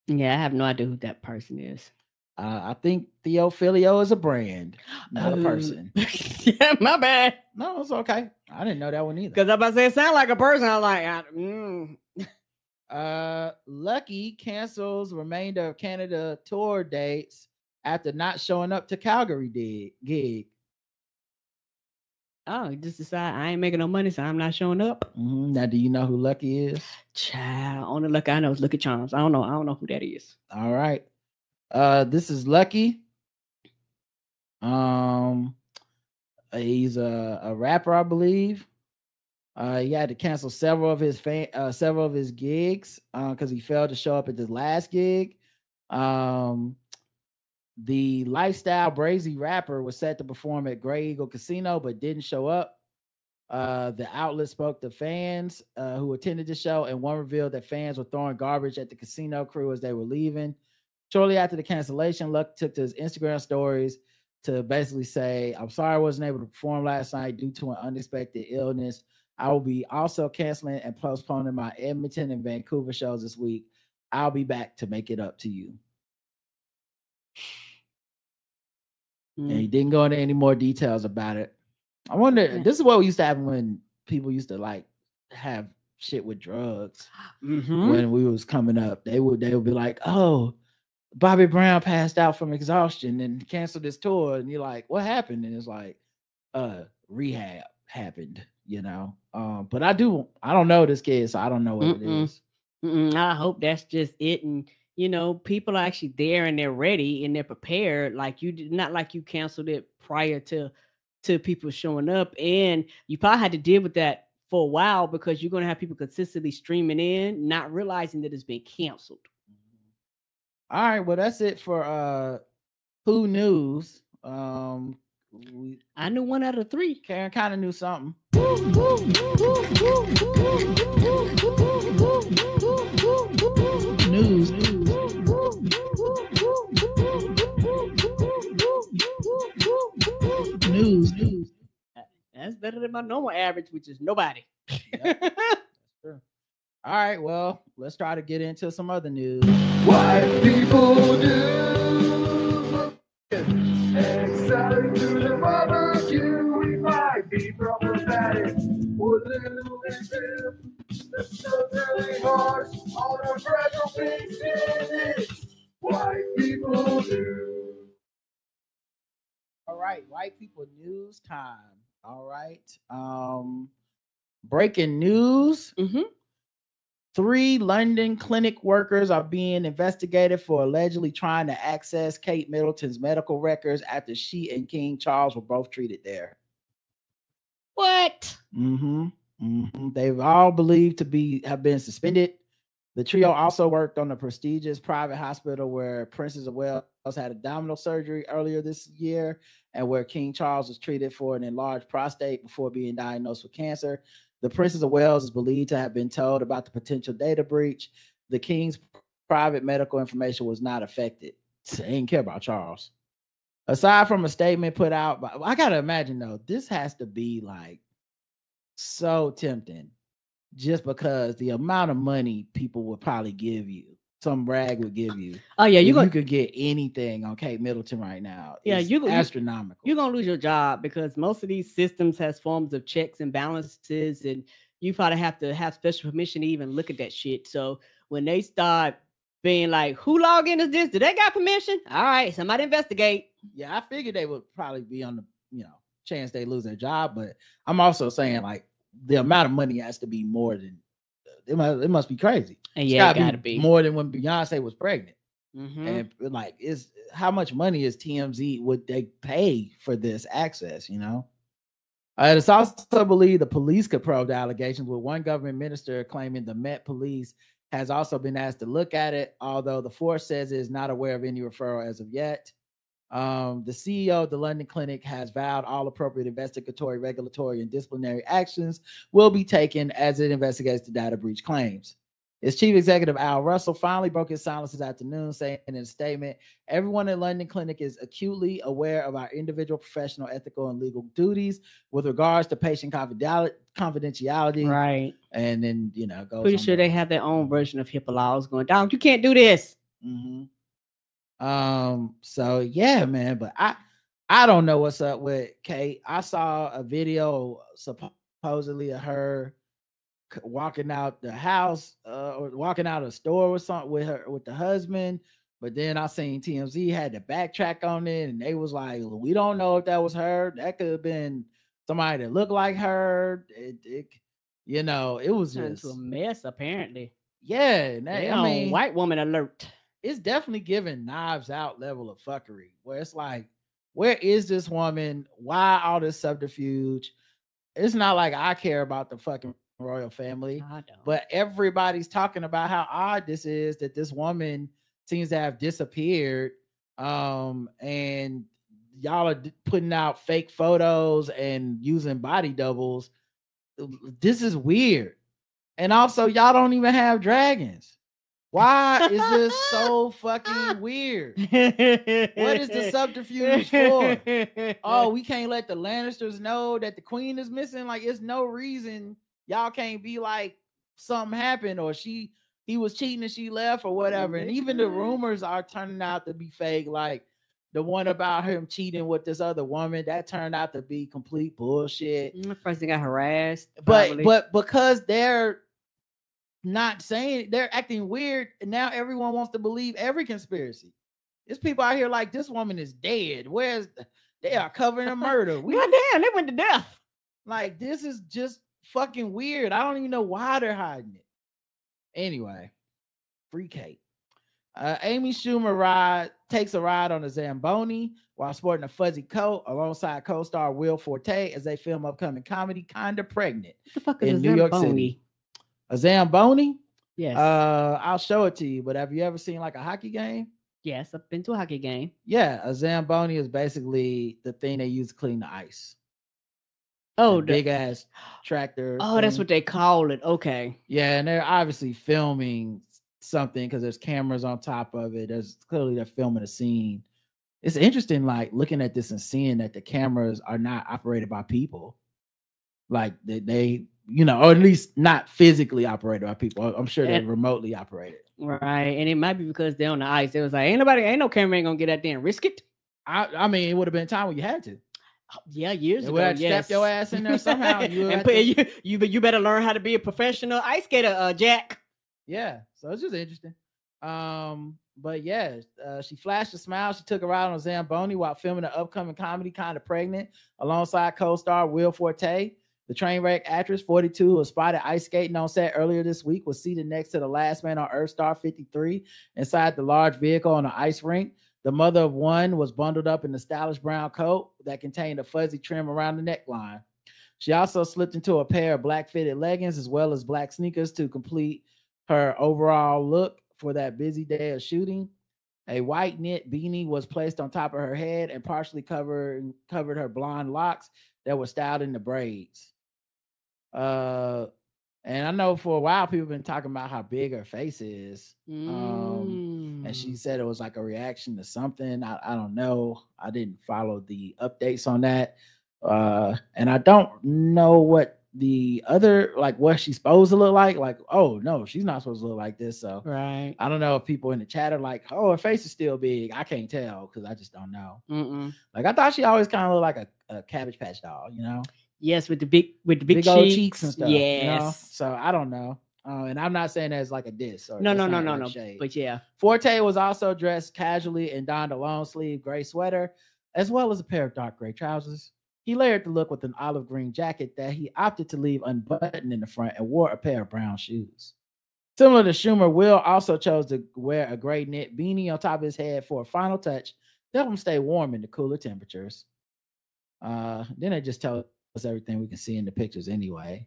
Yeah, I have no idea who that person is. I think Teepublic is a brand, not a person. Yeah, my bad. No, it's okay. I didn't know that one either. Because I'm about to say it sound like a person. I was like, Lucky cancels remainder of Canada tour dates after not showing up to Calgary gig. Oh, he just decided I ain't making no money, so I'm not showing up. Now, do you know who Lucky is? Child, only Lucky I know is Lucky Charms. I don't know who that is. All right. This is Lucky. He's a rapper, I believe. He had to cancel several of his gigs because he failed to show up at the last gig. The lifestyle brazy rapper was set to perform at Grey Eagle Casino, but didn't show up. The outlet spoke to fans who attended the show, and one revealed that fans were throwing garbage at the casino crew as they were leaving. Shortly after the cancellation, Luck took to his Instagram stories to basically say, "I'm sorry I wasn't able to perform last night due to an unexpected illness. I will be also canceling and postponing my Edmonton and Vancouver shows this week. I'll be back to make it up to you." And he didn't go into any more details about it. I wonder, this is what used to happen when people used to like have shit with drugs. When we was coming up, they would be like, "Oh, Bobby Brown passed out from exhaustion and canceled his tour." And you're like, "What happened?" And it's like, rehab happened, but I don't know this kid, so I don't know what it is. I hope that's just it. And people are actually there and they're ready and they're prepared. Like not like you canceled it prior to people showing up, and you probably had to deal with that for a while because you're going to have people consistently streaming in, not realizing that it's been canceled. All right, well, that's it for Who News. I knew 1 out of 3. Karen kind of knew something. News. That's better than my normal average, which is nobody. Yep. That's true. All right, well, let's try to get into some other news. White people do. Excited to the barbecue. We might be problematic. We're little bit that's so really harsh on a fragile things. White people do. All right, white people news time. All right. Breaking news. Mm-hmm. 3 London clinic workers are being investigated for allegedly trying to access Kate Middleton's medical records after she and King Charles were both treated there. What? They've all believed to have been suspended. The trio also worked on the prestigious private hospital where Princess of Wales had abdominal surgery earlier this year, and where King Charles was treated for an enlarged prostate before being diagnosed with cancer. The Princess of Wales is believed to have been told about the potential data breach. The King's private medical information was not affected. They didn't care about Charles. Aside from a statement put out, I gotta imagine though, this has to be like so tempting, just because the amount of money people would probably give you, some rag would give you. Oh yeah, you could get anything on Kate Middleton right now. Yeah, it's astronomical. You're gonna lose your job because most of these systems has forms of checks and balances, and you probably have to have special permission to even look at that shit. So when they start being like, "Who login is this? Do they got permission?" All right, somebody investigate. Yeah, I figured they would probably be on the chance they lose their job, but I'm also saying like the amount of money has to be more than it must be crazy. And yeah, it gotta be more than when Beyonce was pregnant. Mm-hmm. And like, how much money is TMZ would they pay for this access? It's also believed the police could probe the allegations, with one government minister claiming the Met Police has also been asked to look at it, although the force says it is not aware of any referral as of yet. The CEO of the London clinic has vowed all appropriate investigatory, regulatory, and disciplinary actions will be taken as it investigates the data breach claims. Its chief executive, Al Russell, finally broke his silence this afternoon, saying in a statement, "Everyone in London clinic is acutely aware of our individual, professional, ethical, and legal duties with regards to patient confidentiality." Right. And then, goes pretty sure they have their own version of HIPAA laws going down. You can't do this. Mm-hmm. So yeah, man, but I don't know what's up with Kate. I saw a video supposedly of her walking out the house or walking out of the store with the husband, but then I seen TMZ had to backtrack on it, and they was like, we don't know if that was her. That could have been somebody that looked like her. It was just a mess apparently. Yeah, I mean, white woman alert. It's definitely giving Knives Out level of fuckery, where it's like, where is this woman? Why all this subterfuge? It's not like I care about the fucking royal family, but everybody's talking about how odd this is that this woman seems to have disappeared. And y'all are putting out fake photos and using body doubles. This is weird. And also, y'all don't even have dragons. Why is this so fucking weird? What is the subterfuge for? Oh, we can't let the Lannisters know that the queen is missing. Like, it's no reason y'all can't be like something happened, or he was cheating and she left, or whatever. And even the rumors are turning out to be fake. Like the one about him cheating with this other woman, that turned out to be complete bullshit. The person got harassed, but because they're not saying, they're acting weird, and now everyone wants to believe every conspiracy. There's people out here like, this woman is dead. They are covering a murder. God damn, they went to death. Like, this is just fucking weird. I don't even know why they're hiding it. Anyway, free Kate. Amy Schumer takes a ride on a Zamboni while sporting a fuzzy coat alongside co-star Will Forte as they film upcoming comedy Kinda Pregnant in New York City. A Zamboni? Yes. I'll show it to you, but have you ever seen like a hockey game? Yes, I've been to a hockey game. Yeah, a Zamboni is basically the thing they use to clean the ice. Oh, the big ass tractor. Oh, that's what they call it. Okay. Yeah, and they're obviously filming something because there's cameras on top of it. They're filming a scene. It's interesting, like looking at this and seeing that the cameras are not operated by people. Like they or at least not physically operated by people. I'm sure they're remotely operated. Right. And it might be because they're on the ice. It was like, ain't no camera gonna get out there and risk it. I mean, it would have been a time when you had to. Yeah, years ago. Yes. Step your ass in there somehow. You better learn how to be a professional ice skater, Jack. Yeah. So it's just interesting. But yeah, she flashed a smile. She took a ride on Zamboni while filming an upcoming comedy, Kind of Pregnant, alongside co-star Will Forte. The train wreck actress, 42, who was spotted ice skating on set earlier this week, was seated next to the last man on Earth, Star 53, inside the large vehicle on the ice rink. The mother of one was bundled up in the stylish brown coat that contained a fuzzy trim around the neckline. She also slipped into a pair of black fitted leggings as well as black sneakers to complete her overall look for that busy day of shooting. A white knit beanie was placed on top of her head and partially covered her blonde locks that were styled into braids. And I know for a while people have been talking about how big her face is. And she said it was like a reaction to something. I don't know. I didn't follow the updates on that. And I don't know what the other, like what she's supposed to look like. Like, oh no, she's not supposed to look like this. So right. I don't know if people in the chat are like, oh, her face is still big. I can't tell because I just don't know. Like I thought she always kind of looked like a Cabbage Patch doll, you know? Yes, with the big old cheeks and stuff. Yes. You know? So I don't know. And I'm not saying that as like a diss or no. Shade. But yeah. Forte was also dressed casually and donned a long sleeve gray sweater, as well as a pair of dark gray trousers. He layered the look with an olive green jacket that he opted to leave unbuttoned in the front and wore a pair of brown shoes. Similar to Schumer, Will also chose to wear a gray knit beanie on top of his head for a final touch to help him stay warm in the cooler temperatures. Then they just tell us everything we can see in the pictures anyway.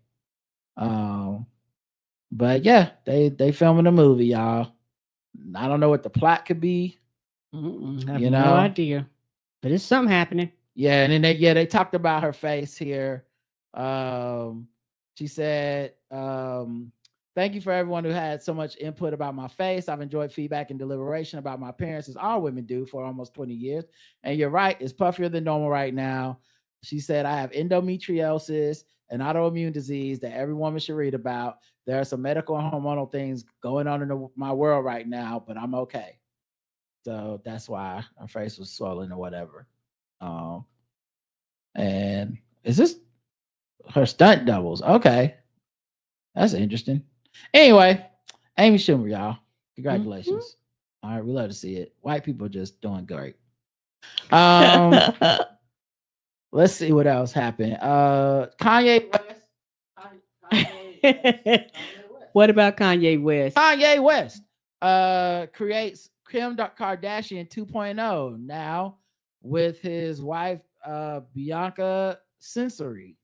But yeah, they filming a movie, y'all. I don't know what the plot could be. I have no idea, but it's something happening. Yeah, and then they talked about her face here. She said, thank you for everyone who had so much input about my face. I've enjoyed feedback and deliberation about my appearance, as all women do, for almost 20 years. And you're right, it's puffier than normal right now. She said, I have endometriosis, an autoimmune disease that every woman should read about. There are some medical and hormonal things going on in my world right now, but I'm okay. So that's why her face was swollen or whatever. And is this her stunt doubles? Okay. That's interesting. Anyway, Amy Schumer, y'all. Congratulations. All right, we love to see it. White people are just doing great. Let's see what else happened. Kanye West. What about Kanye West? Kanye West creates Kim Kardashian 2.0 now with his wife Bianca Censori.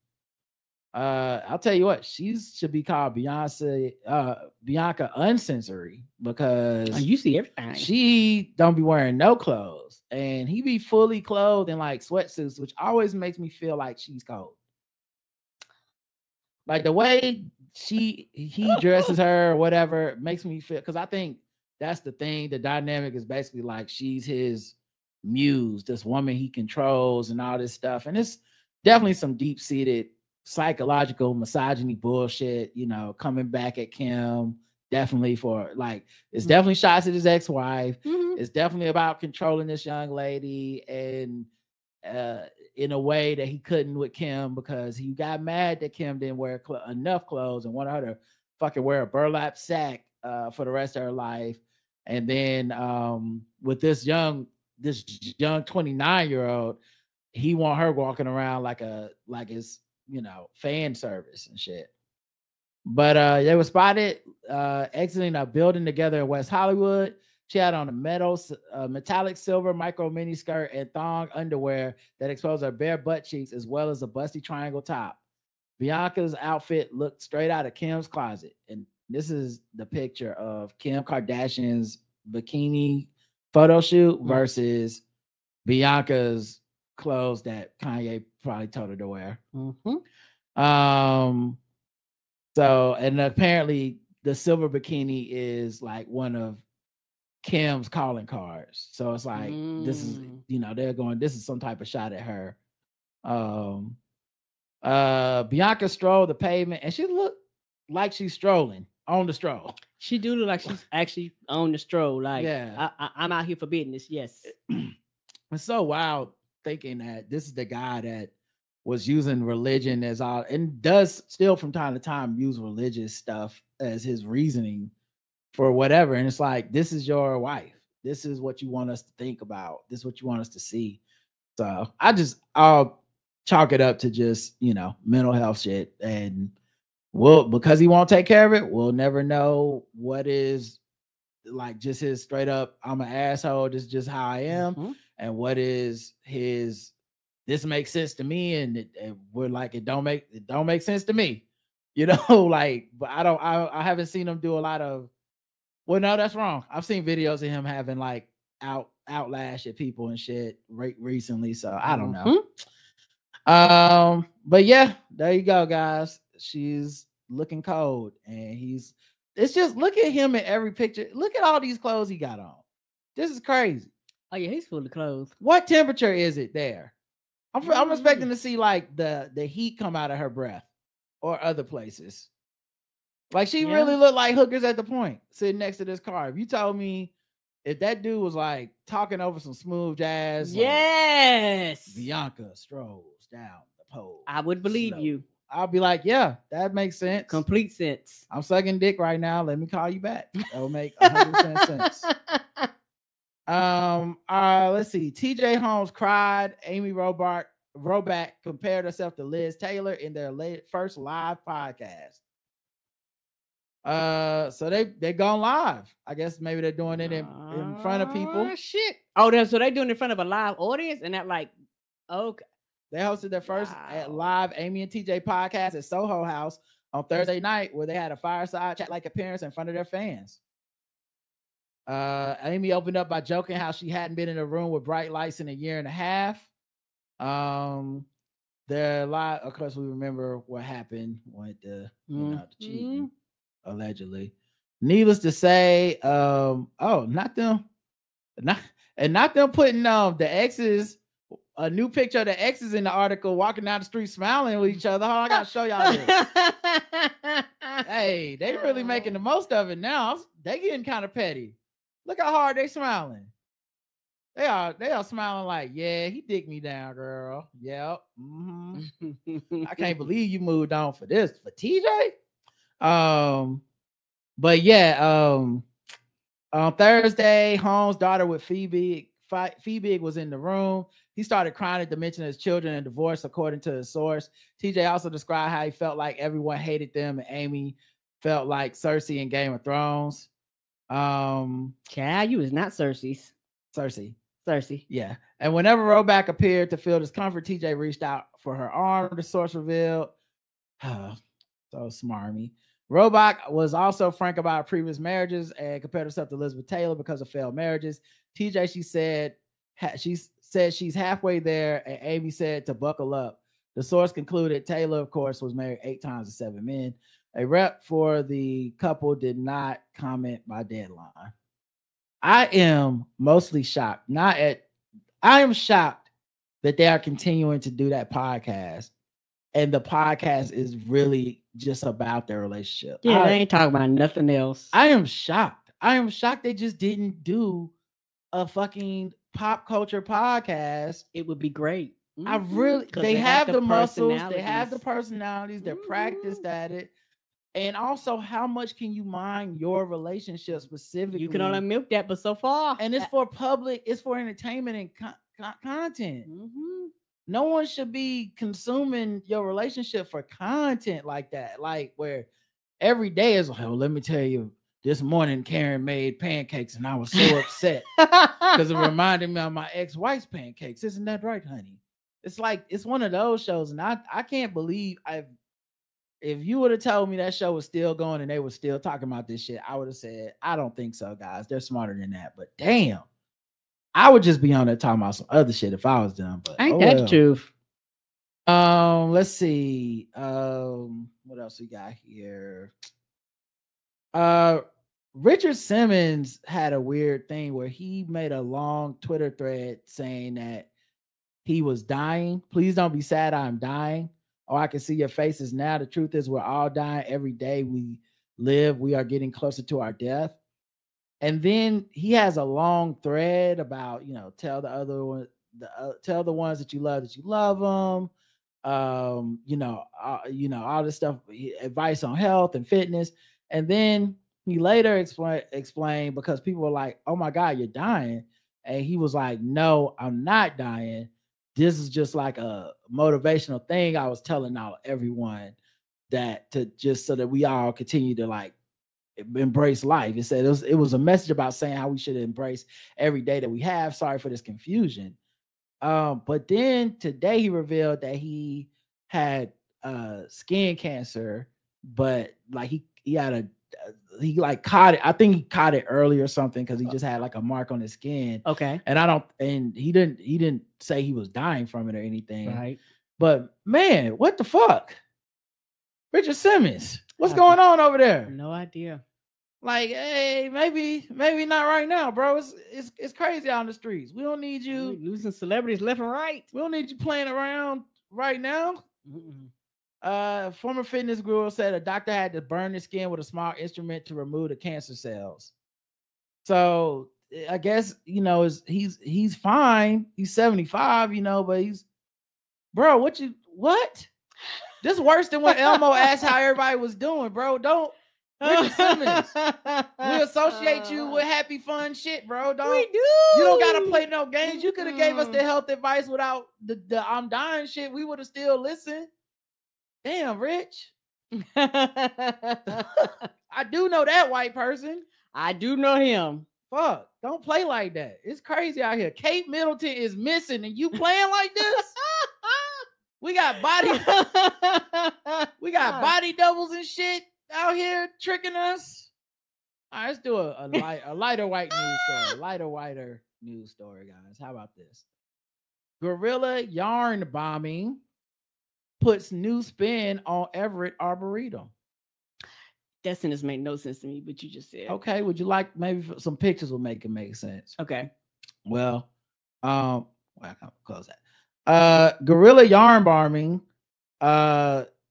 I'll tell you what, she should be called Bianca Uncensory because you see everything. She don't be wearing no clothes, and he be fully clothed in like sweatsuits, which always makes me feel like she's cold. Like the way he dresses her or whatever makes me feel, because I think that's the thing. The dynamic is basically like she's his muse, this woman he controls and all this stuff, and it's definitely some deep-seated psychological misogyny bullshit, you know, coming back at Kim. Definitely for like, it's definitely shots at his ex-wife. It's definitely about controlling this young lady, and in a way that he couldn't with Kim because he got mad that Kim didn't wear enough clothes and wanted her to fucking wear a burlap sack for the rest of her life. And then with this young 29-year-old, he want her walking around like his, you know, fan service and shit. But they were spotted exiting a building together in West Hollywood. She had on a metallic silver micro mini skirt and thong underwear that exposed her bare butt cheeks, as well as a busty triangle top. Bianca's outfit looked straight out of Kim's closet. And this is the picture of Kim Kardashian's bikini photo shoot versus Bianca's clothes that Kanye probably told her to wear. So, and apparently the silver bikini is like one of Kim's calling cards. So it's like, this is, you know, they're going, this is some type of shot at her. Bianca strolled the pavement and she looked like she's strolling on the stroll. She do look like she's actually on the stroll. Like, yeah, I'm out here for business. Yes. It's so wild thinking that this is the guy that was using religion as all, and does still from time to time use religious stuff as his reasoning for whatever. And it's like, this is your wife. this is what you want us to think about. This is what you want us to see. So I'll chalk it up to just, mental health shit. And because he won't take care of it, we'll never know what is like just his straight up, I'm an asshole, this is just how I am. And what is his, this makes sense to me. And we're like, it don't make sense to me. Like, but I haven't seen him do a lot of, well, no, that's wrong. I've seen videos of him having like outlash at people and shit recently. So I don't know. But yeah, there you go, guys. She's looking cold, and it's just, look at him in every picture. Look at all these clothes he got on. This is crazy. Oh yeah, he's full of clothes. What temperature is it there? I'm expecting to see like the heat come out of her breath or other places. Like she really looked like hookers at the point sitting next to this car. If you told me if that dude was like talking over some smooth jazz, yes, like, Bianca strolls down the pole, I would believe you. I'll be like, yeah, that makes sense. Complete sense. I'm sucking dick right now. Let me call you back. That will make 100% sense. Let's see. TJ Holmes cried. Amy Roback compared herself to Liz Taylor in their first live podcast. So they gone live. I guess maybe they're doing it in front of people. Shit. Oh, so they're doing it in front of a live audience, and that like, okay. They hosted their first live Amy and TJ podcast at Soho House on Thursday night, where they had a fireside chat-like appearance in front of their fans. Amy opened up by joking how she hadn't been in a room with bright lights in a year and a half. They're live. Of course, we remember what happened with the cheating, allegedly. Needless to say, not them putting the exes. A new picture of the exes in the article walking down the street smiling with each other. I gotta show y'all this. Hey, they really making the most of it now. They getting kind of petty. Look how hard they smiling. They are smiling like, yeah, he digged me down, girl. Yep. I can't believe you moved on for this, for TJ. But yeah, on Thursday, Holmes' daughter with Phoebe was in the room. He started crying at the mention of his children and divorce, according to the source. TJ also described how he felt like everyone hated them, and Amy felt like Cersei in Game of Thrones. Child, you was not Cersei's. Cersei. Yeah. And whenever Roback appeared to feel discomfort, TJ reached out for her arm, the source revealed. So smarmy. Roback was also frank about previous marriages and compared herself to Elizabeth Taylor because of failed marriages. TJ, she said she's halfway there, and Amy said to buckle up. The source concluded Taylor, of course, was married 8 times to 7 men. A rep for the couple did not comment by deadline. I am mostly shocked. I am shocked that they are continuing to do that podcast, and the podcast is really just about their relationship. Yeah, they ain't talking about nothing else. I am shocked. They just didn't do a fucking pop culture podcast. It would be great. They have the muscles, they have the personalities, they're practiced at it. And also, how much can you mine your relationship specifically? You can only milk that, but so far. And it's for public, it's for entertainment and content. No one should be consuming your relationship for content like that. Like where every day is, oh, let me tell you, this morning Karen made pancakes and I was so upset because it reminded me of my ex-wife's pancakes. Isn't that right, honey? It's like, it's one of those shows. And I can't believe if you would have told me that show was still going and they were still talking about this shit, I would have said, I don't think so, guys. They're smarter than that. But damn, I would just be on there talking about some other shit if I was them. But ain't that the truth? Let's see. What else we got here? Richard Simmons had a weird thing where he made a long Twitter thread saying that he was dying. Please don't be sad, I'm dying. Or I can see your faces now. The truth is we're all dying every day we live. We are getting closer to our death. And then he has a long thread about, tell the other one, tell the ones that you love them. All this stuff, advice on health and fitness. And then He later explained because people were like, "Oh my God, you're dying," and he was like, "No, I'm not dying. This is just like a motivational thing I was telling everyone that to just so that we all continue to like embrace life." It said it was a message about saying how we should embrace every day that we have. Sorry for this confusion. But then today he revealed that he had skin cancer, but like he had he like caught it. I think he caught it early or something because he just had like a mark on his skin. Okay. And he didn't say he was dying from it or anything. Right. But man, what the fuck? Richard Simmons, what's going on over there? No idea. Like, hey, maybe not right now, bro. It's crazy out on the streets. We don't need you losing celebrities left and right. We don't need you playing around right now. Mm-mm. Former fitness guru said a doctor had to burn his skin with a small instrument to remove the cancer cells. So I guess he's fine. He's 75, but bro. What? This is worse than when Elmo asked how everybody was doing, bro. Don't. Richard Simmons, we associate you with happy fun shit, bro. We do. You don't gotta play no games. You could have gave us the health advice without the I'm dying shit. We would have still listened. Damn, Rich. I do know that white person. I do know him. Fuck, don't play like that. It's crazy out here. Kate Middleton is missing, and you playing like this. We got body doubles and shit out here tricking us. All right, let's do a lighter white news story. Whiter news story, guys. How about this? Guerrilla yarn bombing puts new spin on Everett Arboretum. That sentence made no sense to me, but you just said. Okay, would you like maybe some pictures will make it make sense? Okay. Well, I can't close that. Guerrilla yarn bombing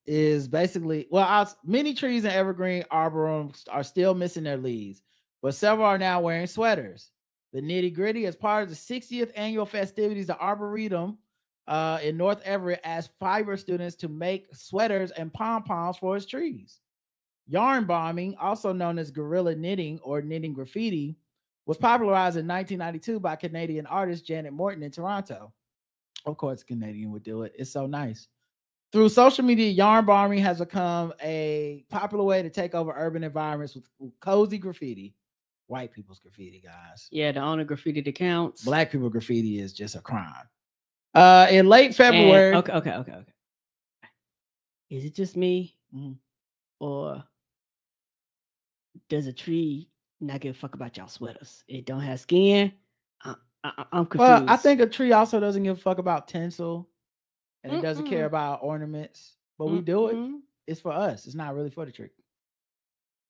is basically, many trees in Evergreen Arboretum are still missing their leaves, but several are now wearing sweaters. The nitty gritty, as part of the 60th annual festivities, the Arboretum in North Everett asked fiber students to make sweaters and pom-poms for its trees. Yarn bombing, also known as guerrilla knitting or knitting graffiti, was popularized in 1992 by Canadian artist Janet Morton in Toronto. Of course, Canadian would do it. It's so nice. Through social media, yarn bombing has become a popular way to take over urban environments with cozy graffiti. White people's graffiti, guys. Yeah, the only graffiti that counts. Black people graffiti is just a crime. In late February. Okay. Is it just me? Mm-hmm. Or does a tree not give a fuck about y'all sweaters? It don't have skin? I'm confused. Well, I think a tree also doesn't give a fuck about tinsel, and it doesn't care about ornaments, but we do it. It's for us. It's not really for the tree.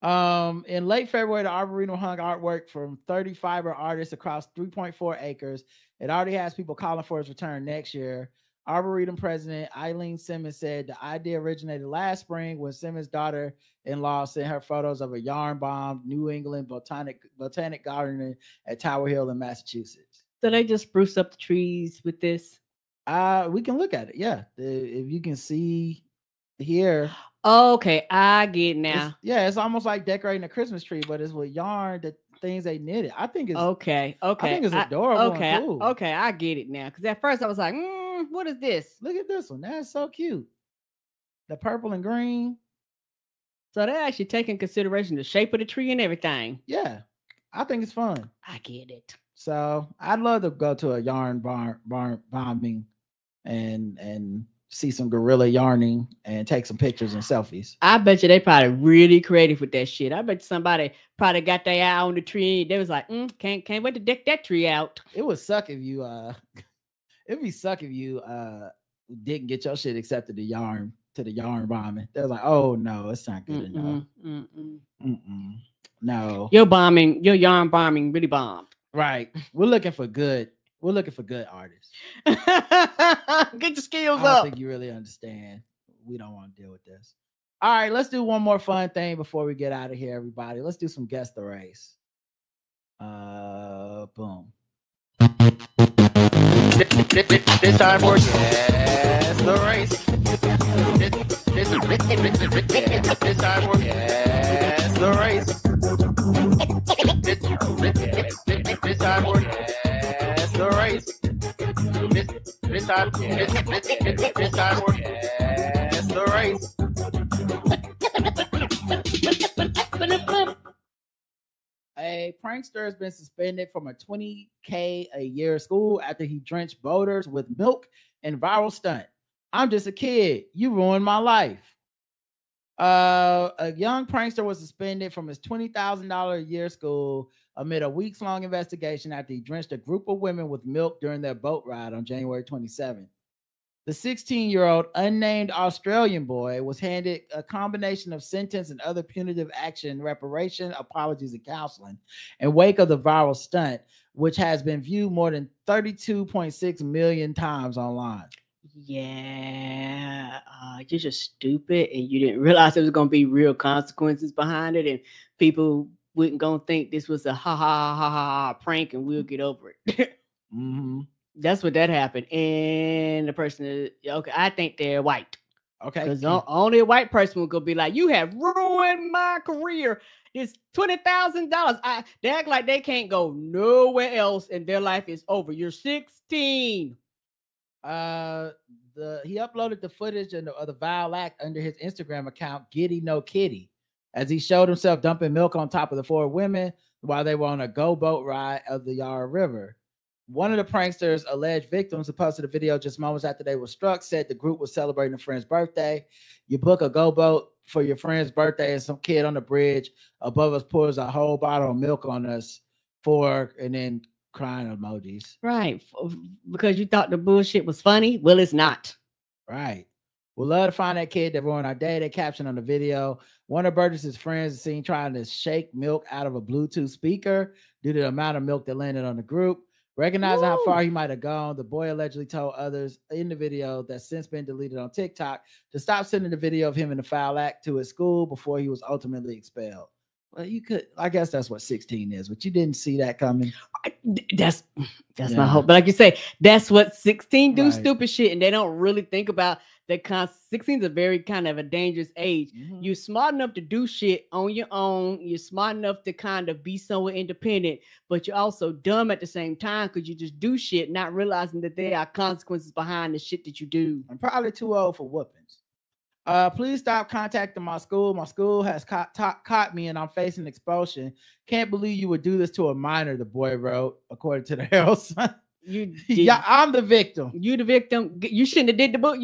In late February, the Arboretum hung artwork from 30 fiber artists across 3.4 acres. It already has people calling for its return next year. Arboretum president Eileen Simmons said the idea originated last spring when Simmons' daughter-in-law sent her photos of a yarn-bombed New England botanic garden at Tower Hill in Massachusetts. So they just spruce up the trees with this? We can look at it. Yeah, if you can see here. Okay, I get it now. It's almost like decorating a Christmas tree, but it's with yarn, the things they knitted. I think it's okay. I think it's adorable. Okay, and cool. Okay, I get it now. Because at first I was like, what is this? Look at this one. That's so cute. The purple and green. So they're actually taking consideration the shape of the tree and everything. Yeah, I think it's fun. I get it. So I'd love to go to a yarn bombing and see some guerrilla yarning and take some pictures and selfies. I bet you they probably really creative with that shit. I bet somebody probably got their eye on the tree. They was like, can't wait to deck that tree out. It would suck if you it'd be suck if you didn't get your shit accepted to the yarn bombing. They're like, oh no, it's not good enough. No. Your yarn bombing really bombed. Right. We're looking for good artists. Get your skills I up. don't think you really understand. We don't want to deal with this. All right, let's do one more fun thing before we get out of here, everybody. Let's do some guess the race. Boom. This time for guess the race. This time for guess the race. It's time for Guess the Race. A prankster has been suspended from a $20K a year school after he drenched voters with milk and viral stunt. I'm just a kid. You ruined my life. A young prankster was suspended from his $20,000 a year school amid a weeks-long investigation after he drenched a group of women with milk during their boat ride on January 27th. The 16-year-old unnamed Australian boy was handed a combination of sentence and other punitive action, reparation, apologies, and counseling in wake of the viral stunt, which has been viewed more than 32.6 million times online. Yeah, you're just stupid, and you didn't realize there was going to be real consequences behind it, and people wouldn't gonna think this was a ha ha ha ha prank, and we'll get over it. Mm-hmm. That's what that happened. And the person, okay, I think they're white. Okay. Because only a white person will go be like, you have ruined my career. It's $20,000. They act like they can't go nowhere else and their life is over. You're 16. He uploaded the footage of the vile act under his Instagram account, Giddy No Kitty, as he showed himself dumping milk on top of the four women while they were on a go-boat ride of the Yarra River. One of the pranksters' alleged victims who posted a video just moments after they were struck said the group was celebrating a friend's birthday. You book a go-boat for your friend's birthday and some kid on the bridge above us pours a whole bottle of milk on us and then crying emojis. Right. Because you thought the bullshit was funny? Well, it's not. Right. We'd love to find that kid that ruined our day. They captioned on the video, one of Burgess' friends is seen trying to shake milk out of a Bluetooth speaker due to the amount of milk that landed on the group. Recognizing how far he might have gone, the boy allegedly told others in the video that's since been deleted on TikTok to stop sending the video of him in the foul act to his school before he was ultimately expelled. Well, I guess that's what 16 is, but you didn't see that coming. That's my hope. But like you say, that's what 16 do, Right. Stupid shit, and they don't really think about that. 16 is a very kind of a dangerous age. Mm-hmm. You're smart enough to do shit on your own. You're smart enough to kind of be somewhat independent, but you're also dumb at the same time because you just do shit, not realizing that there are consequences behind the shit that you do. I'm probably too old for whoopings. Please stop contacting my school. My school has caught me and I'm facing expulsion. Can't believe you would do this to a minor, the boy wrote, according to the Herald Sun. Yeah, I'm the victim. You the victim. You shouldn't have did the book.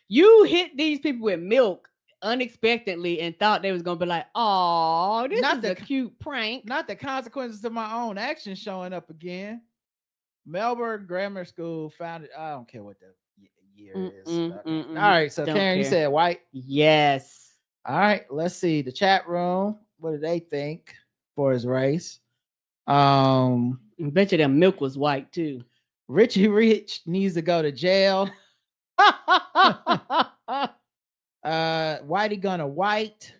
You hit these people with milk unexpectedly and thought they was gonna be like, oh, this is a cute prank. Not the consequences of my own actions showing up again. Melbourne Grammar School founded. I don't care what the year is. All right, so Karen, you said white. Yes. All right, let's see the chat room. What do they think for his race? I bet you that milk was white too. Richie Rich needs to go to jail. Whitey gonna whiter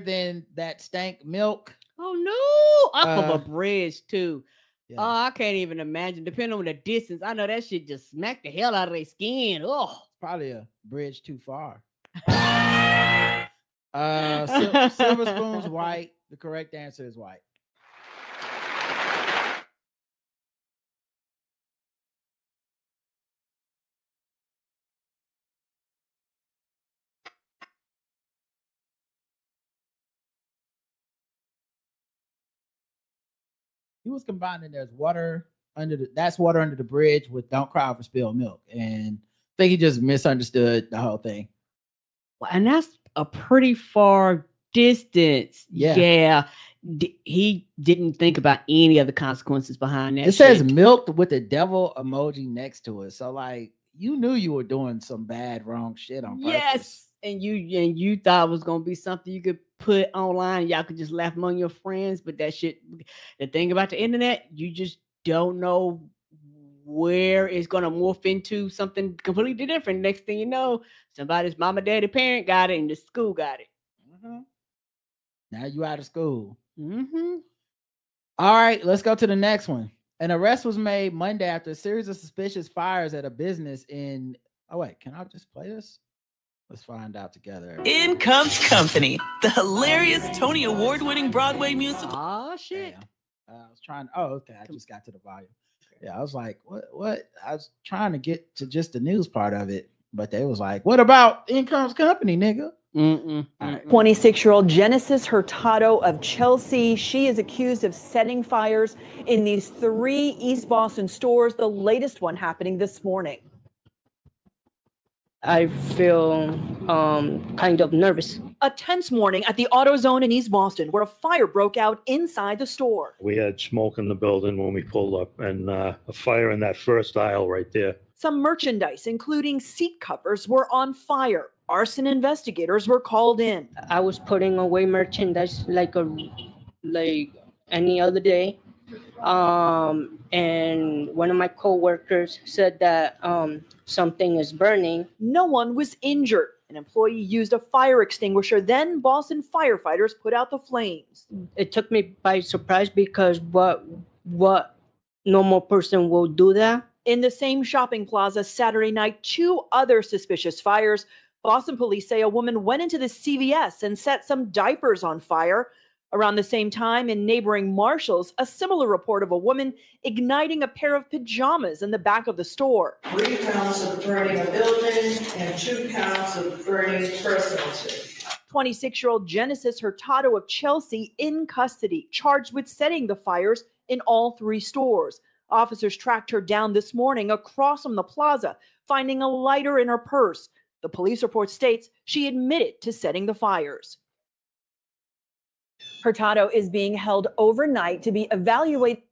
than that stank milk. Oh no, off of a bridge too. Yeah. Oh, I can't even imagine. Depending on the distance, I know that shit just smacked the hell out of their skin. Oh, probably a bridge too far. Silver spoon's white. The correct answer is white. He was combining there's water under the bridge with don't cry for spilled milk. And I think he just misunderstood the whole thing. Well, and that's a pretty far distance. Yeah. He didn't think about any of the consequences behind that. It says milk with the devil emoji next to it. So like you knew you were doing some bad, wrong shit on purpose. Yes. And you thought it was gonna be something you could put online. Y'all could just laugh among your friends, but that shit. The thing about the internet, you just don't know where it's gonna morph into something completely different. Next thing you know, somebody's mama, daddy, parent got it, and the school got it. Mm-hmm. Now you out of school. Mm-hmm. All right, let's go to the next one. An arrest was made Monday after a series of suspicious fires at a business in. Oh wait, can I just play this? Let's find out together. In Comes Company, the hilarious Tony Award-winning Broadway musical. Oh, shit. I was trying. Oh, okay. I just got to the volume. Yeah, I was like, what? I was trying to get to just the news part of it, but they was like, what about Income's company, nigga? Mm-mm. Right. 26-year-old Genesis Hurtado of Chelsea. She is accused of setting fires in these 3 East Boston stores, the latest one happening this morning. I feel kind of nervous. A tense morning at the AutoZone in East Boston where a fire broke out inside the store. We had smoke in the building when we pulled up and a fire in that first aisle right there. Some merchandise, including seat covers, were on fire. Arson investigators were called in. I was putting away merchandise like any other day. And one of my coworkers said that something is burning. No one was injured. An employee used a fire extinguisher. Then Boston firefighters put out the flames. It took me by surprise because what normal person will do that? In the same shopping plaza Saturday night, 2 other suspicious fires. Boston police say a woman went into the CVS and set some diapers on fire. Around the same time, in neighboring Marshalls, a similar report of a woman igniting a pair of pajamas in the back of the store. 3 counts of burning a building and 2 counts of burning personality. 26-year-old Genesis Hurtado of Chelsea in custody, charged with setting the fires in all 3 stores. Officers tracked her down this morning across from the plaza, finding a lighter in her purse. The police report states she admitted to setting the fires. Hurtado is being held overnight to be evaluated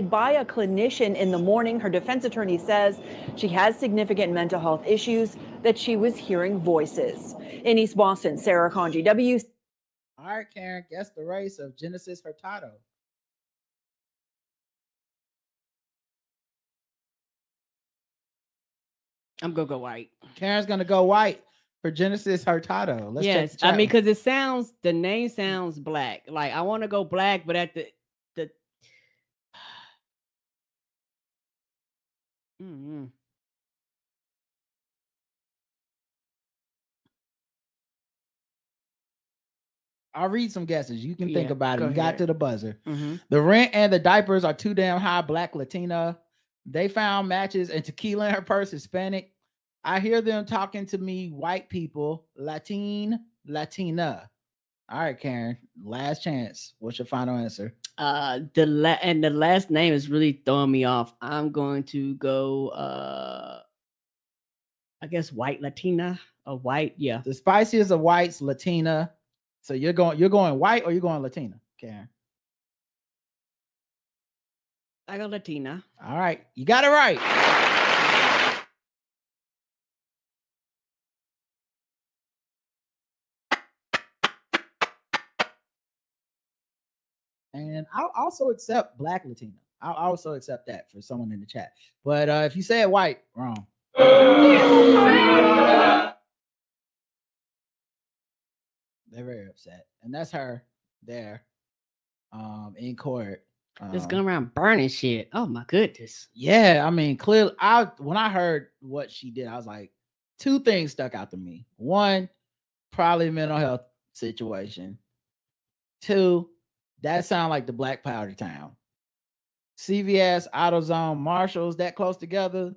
by a clinician in the morning. Her defense attorney says she has significant mental health issues, that she was hearing voices. In East Boston, Sarah Conji, W. All right, Karen, guess the race of Genesis Hurtado. I'm gonna go white. Karen's gonna go white for Genesis Hurtado. Let's check Yes, the chat. I mean, because the name sounds black. Like I want to go black, but at the I'll read some guesses. You can Yeah, think about it. go You got ahead. to the buzzer. Mm-hmm. The rent and the diapers are too damn high. Black Latina. They found matches and tequila in her purse. Hispanic. I hear them talking to me. White people. Latina. All right, Karen. Last chance. What's your final answer? The last name is really throwing me off. I'm going to go. I guess white Latina or white. Yeah. The spiciest of whites, Latina. So you're going white or you're going Latina, Karen? I go Latina. All right, you got it right. And I'll also accept black Latina. I'll also accept that for someone in the chat. But if you say it white, wrong. They're very upset. And that's her there in court. Just going around burning shit. Oh my goodness. Yeah, I mean, clearly, when I heard what she did, I was like, 2 things stuck out to me. 1, probably a mental health situation. 2, that sound like the Black Powder town. CVS, AutoZone, Marshalls, that close together.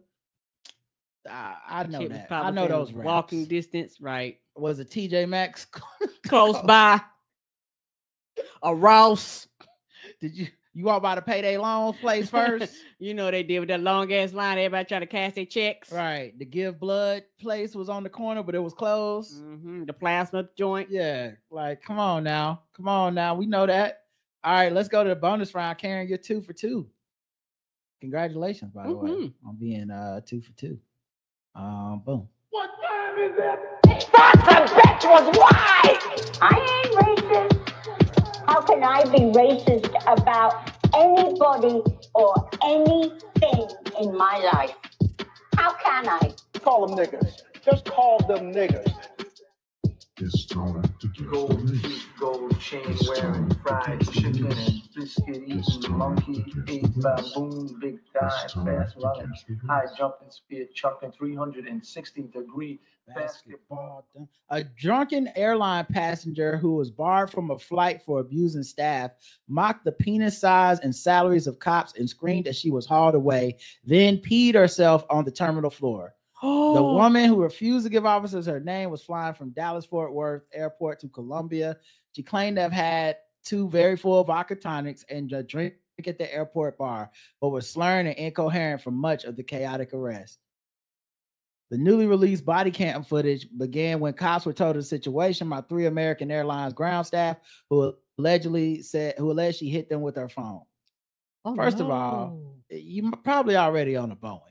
I know Shit was that. probably I know within those walking raps. distance, right? Was it TJ Maxx Close by. A Ross. Did you walk by the payday loan place first? You know they did with that long ass line. Everybody trying to cash their checks. Right. The Give Blood place was on the corner, but it was closed. Mm-hmm. The plasma joint. Yeah. Like, come on now. We know that. All right, let's go to the bonus round. Karen, you're 2 for 2. Congratulations, by the way, on being 2 for 2. Boom. What time is it? That bitch was white! I ain't racist. How can I be racist about anybody or anything in my life? How can I? Call them niggers. Just call them niggers. Gold teeth, gold chain wearing, fried chicken and biscuit eating, monkey ate baboon, big thigh, fast running, high jumping, spear chucking, 360-degree basketball. A drunken airline passenger who was barred from a flight for abusing staff mocked the penis size and salaries of cops and screamed as she was hauled away, then peed herself on the terminal floor. The woman who refused to give officers her name was flying from Dallas-Fort Worth Airport to Columbia. She claimed to have had 2 very full vodka tonics and a drink at the airport bar, but was slurring and incoherent for much of the chaotic arrest. The newly released body cam footage began when cops were told of the situation by 3 American Airlines ground staff who alleged she hit them with her phone. First of all, you probably already on a Boeing.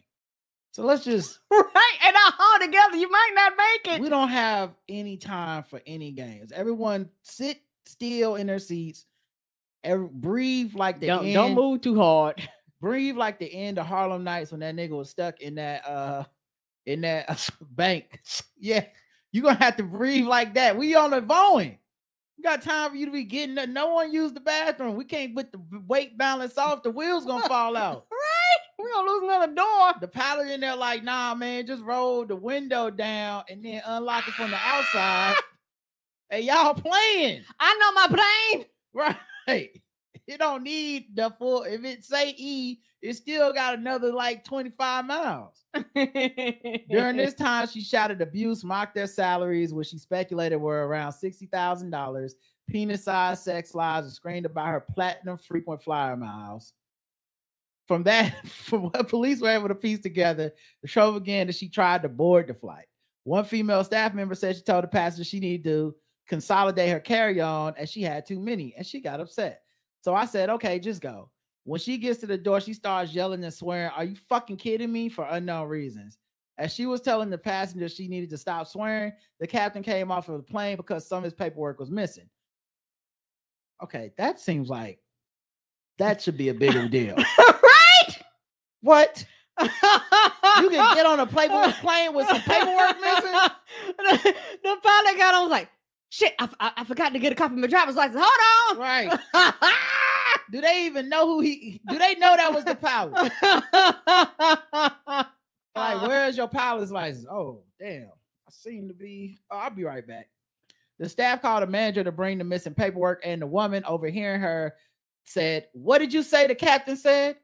So let's just right, and all together, you might not make it. We don't have any time for any games. Everyone sit still in their seats. Breathe like the end. Don't move too hard. Breathe like the end of Harlem Nights when that nigga was stuck in that bank. Yeah, you're gonna have to breathe like that. We on the Boeing. We got time for you to be getting that. No one used the bathroom. We can't put the weight balance off. The wheels gonna fall out. Right? We're gonna lose another door. The pilot in there like, nah, man, just roll the window down and then unlock it from the outside. Hey, y'all playing. I know my plane. Right. It don't need the full. If it say E, it still got another like 25 miles. During this time, she shouted abuse, mocked their salaries, which she speculated were around $60,000, penis-sized sex lives, and screamed about her platinum frequent flyer miles. From what police were able to piece together, the show began that she tried to board the flight. One female staff member said she told the passenger she needed to consolidate her carry-on as she had too many, and she got upset. So I said, okay, just go. When she gets to the door, she starts yelling and swearing, "Are you fucking kidding me?" for unknown reasons. As she was telling the passenger she needed to stop swearing, the captain came off of the plane because some of his paperwork was missing. Okay, that seems like that should be a bigger deal. Right? What? You can get on a plane with some paperwork missing? The pilot got on, was like, shit, I forgot to get a copy of my driver's license. Hold on. Right. Do they even know do they know that was the pilot? Like, where's your pilot's license? Oh, damn. I seem to be. Oh, I'll be right back. The staff called a manager to bring the missing paperwork, and the woman overhearing her said, "What did you say?" The captain said,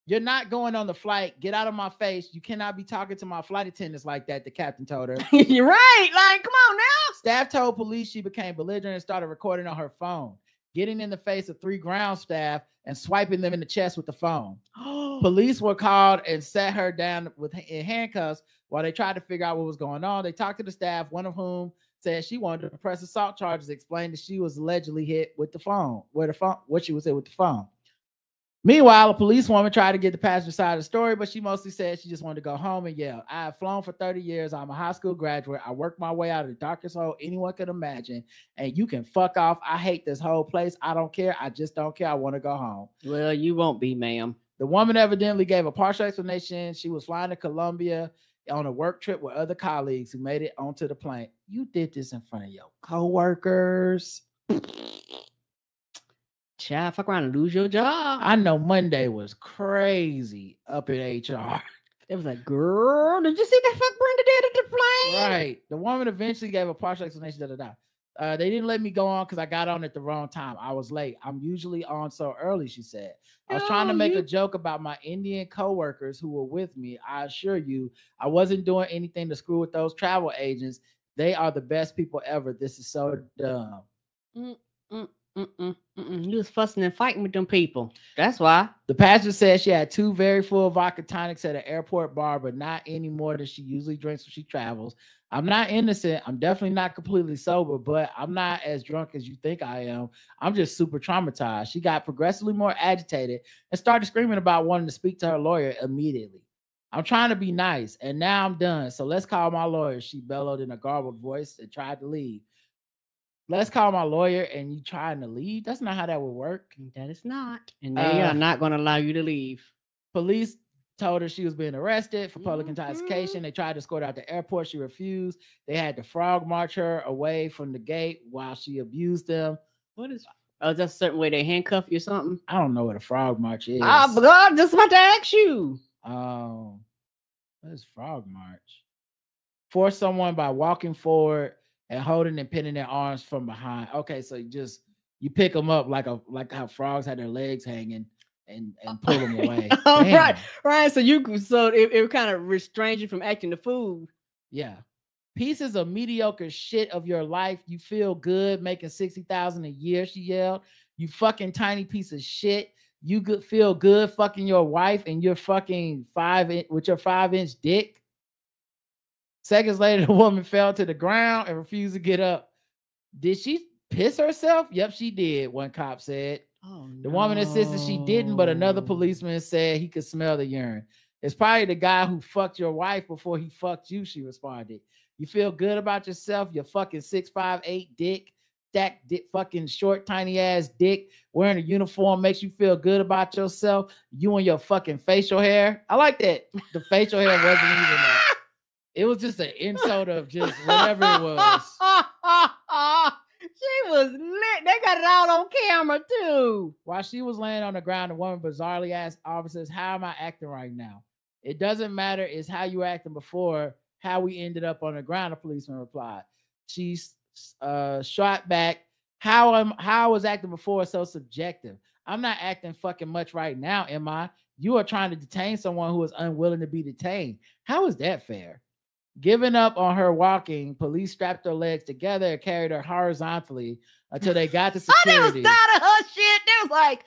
"You're not going on the flight. Get out of my face. You cannot be talking to my flight attendants like that," the captain told her. You're right. Like, come on now. Staff told police she became belligerent and started recording on her phone, getting in the face of 3 ground staff and swiping them in the chest with the phone. Police were called and sat her down in handcuffs while they tried to figure out what was going on. They talked to the staff, one of whom said she wanted to press assault charges, explained that she was allegedly hit with the phone, what she was hit with the phone. Meanwhile, a policewoman tried to get the passenger side of the story, but she mostly said she just wanted to go home and yell, "I have flown for 30 years. I'm a high school graduate. I worked my way out of the darkest hole anyone could imagine. And you can fuck off. I hate this whole place. I don't care. I just don't care. I want to go home." Well, you won't be, ma'am. The woman evidently gave a partial explanation. She was flying to Columbia on a work trip with other colleagues who made it onto the plane. You did this in front of your coworkers. Child, fuck around and lose your job. I know Monday was crazy up in HR. It was like, girl, did you see that fuck Brenda did at the plane? Right. The woman eventually gave a partial explanation. They didn't let me go on because I got on at the wrong time. I was late. I'm usually on so early, she said. I was trying to make a joke about my Indian coworkers who were with me. I assure you, I wasn't doing anything to screw with those travel agents. They are the best people ever. This is so dumb. You was fussing and fighting with them people. That's why. The passenger said she had 2 very full vodka tonics at an airport bar, but not any more than she usually drinks when she travels. "I'm not innocent. I'm definitely not completely sober, but I'm not as drunk as you think I am. I'm just super traumatized." She got progressively more agitated and started screaming about wanting to speak to her lawyer immediately. "I'm trying to be nice, and now I'm done. So let's call my lawyer," she bellowed in a garbled voice and tried to leave. "Let's call my lawyer," and you trying to leave? That's not how that would work. That is not. And they are not going to allow you to leave. Police told her she was being arrested for public intoxication. They tried to escort her out the airport. She refused. They had to frog march her away from the gate while she abused them. What is? Oh, that's a certain way they handcuff you or something? I don't know what a frog march is. I'm just about to ask you. What is frog march? Force someone by walking forward and holding and pinning their arms from behind. Okay, so you pick them up like how frogs had their legs hanging and pull them away. Right. So it kind of restrains you from acting the fool. Yeah. Pieces of mediocre shit of your life. You feel good making $60,000 a year, she yelled. You fucking tiny piece of shit. You feel good fucking your wife and you're fucking with your 5-inch dick. Seconds later, the woman fell to the ground and refused to get up. Did she piss herself? Yep, she did, one cop said. The woman insisted she didn't, but another policeman said he could smell the urine. It's probably the guy who fucked your wife before he fucked you, she responded. You feel good about yourself, your fucking 6'5", 8 dick, that dick, fucking short, tiny ass dick, wearing a uniform makes you feel good about yourself. You and your fucking facial hair. I like that. The facial hair wasn't even that. It was just an insult of just whatever it was. She was lit. They got it all on camera too. While she was laying on the ground, the woman bizarrely asked officers, "How am I acting right now?" "It doesn't matter. It's how you were acting before. How we ended up on the ground," a policeman replied. She shot back, how I was acting before is so subjective. I'm not acting fucking much right now, am I? You are trying to detain someone who is unwilling to be detained. How is that fair? Giving up on her walking, police strapped her legs together and carried her horizontally until they got to security. Oh, they was tired of her shit. They was like,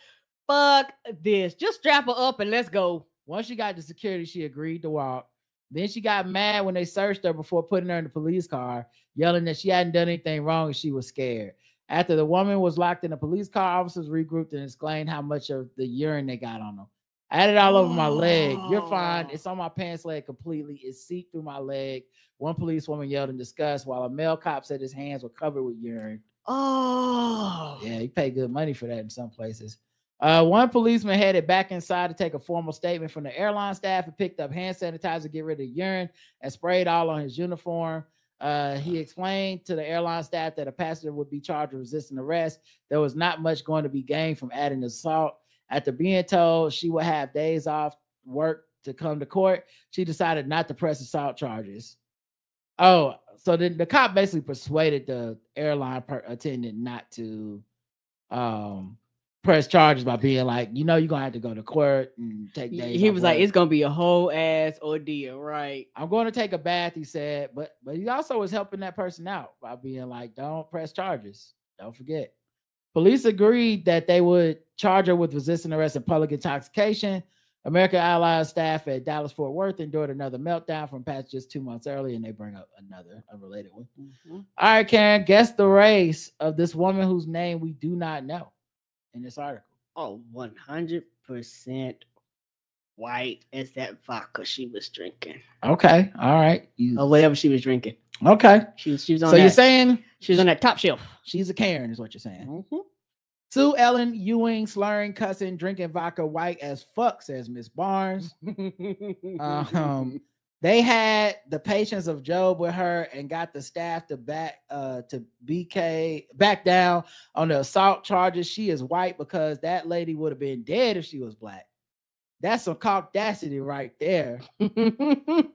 fuck this. Just strap her up and let's go. Once she got to security, she agreed to walk. Then she got mad when they searched her before putting her in the police car, yelling that she hadn't done anything wrong and she was scared. After the woman was locked in the police car, officers regrouped and explained how much of the urine they got on them. I had it all over my leg. You're fine. It's on my pants leg completely. It seeped through my leg. One policewoman yelled in disgust while a male cop said his hands were covered with urine. Oh. Yeah, you pay good money for that in some places. One policeman headed back inside to take a formal statement from the airline staff and picked up hand sanitizer to get rid of urine and sprayed all on his uniform. He explained to the airline staff that a passenger would be charged with resisting arrest. There was not much going to be gained from adding assault. After being told she would have days off work to come to court, she decided not to press assault charges. Oh, so then the cop basically persuaded the airline attendant not to press charges by being like, you're gonna have to go to court and take days. He was like, it's gonna be a whole ass ordeal, right? I'm going to take a bath, he said, but he also was helping that person out by being like, don't press charges. Don't forget. Police agreed that they would charge her with resisting arrest and public intoxication. American Airlines staff at Dallas-Fort Worth endured another meltdown from passengers 2 months earlier, and they bring up another unrelated one. Mm-hmm. All right, Karen, guess the race of this woman whose name we do not know in this article. Oh, 100% white as that vodka she was drinking. Okay, all right. Or whatever she was drinking. Okay. She was on so you're saying she was on that top shelf. She's a Karen is what you're saying. Mm-hmm. Sue Ellen Ewing, slurring, cussing, drinking vodka white as fuck, says Miss Barnes. They had the patience of Job with her and got the staff to back down on the assault charges. She is white because that lady would have been dead if she was black. That's some caucasity right there. All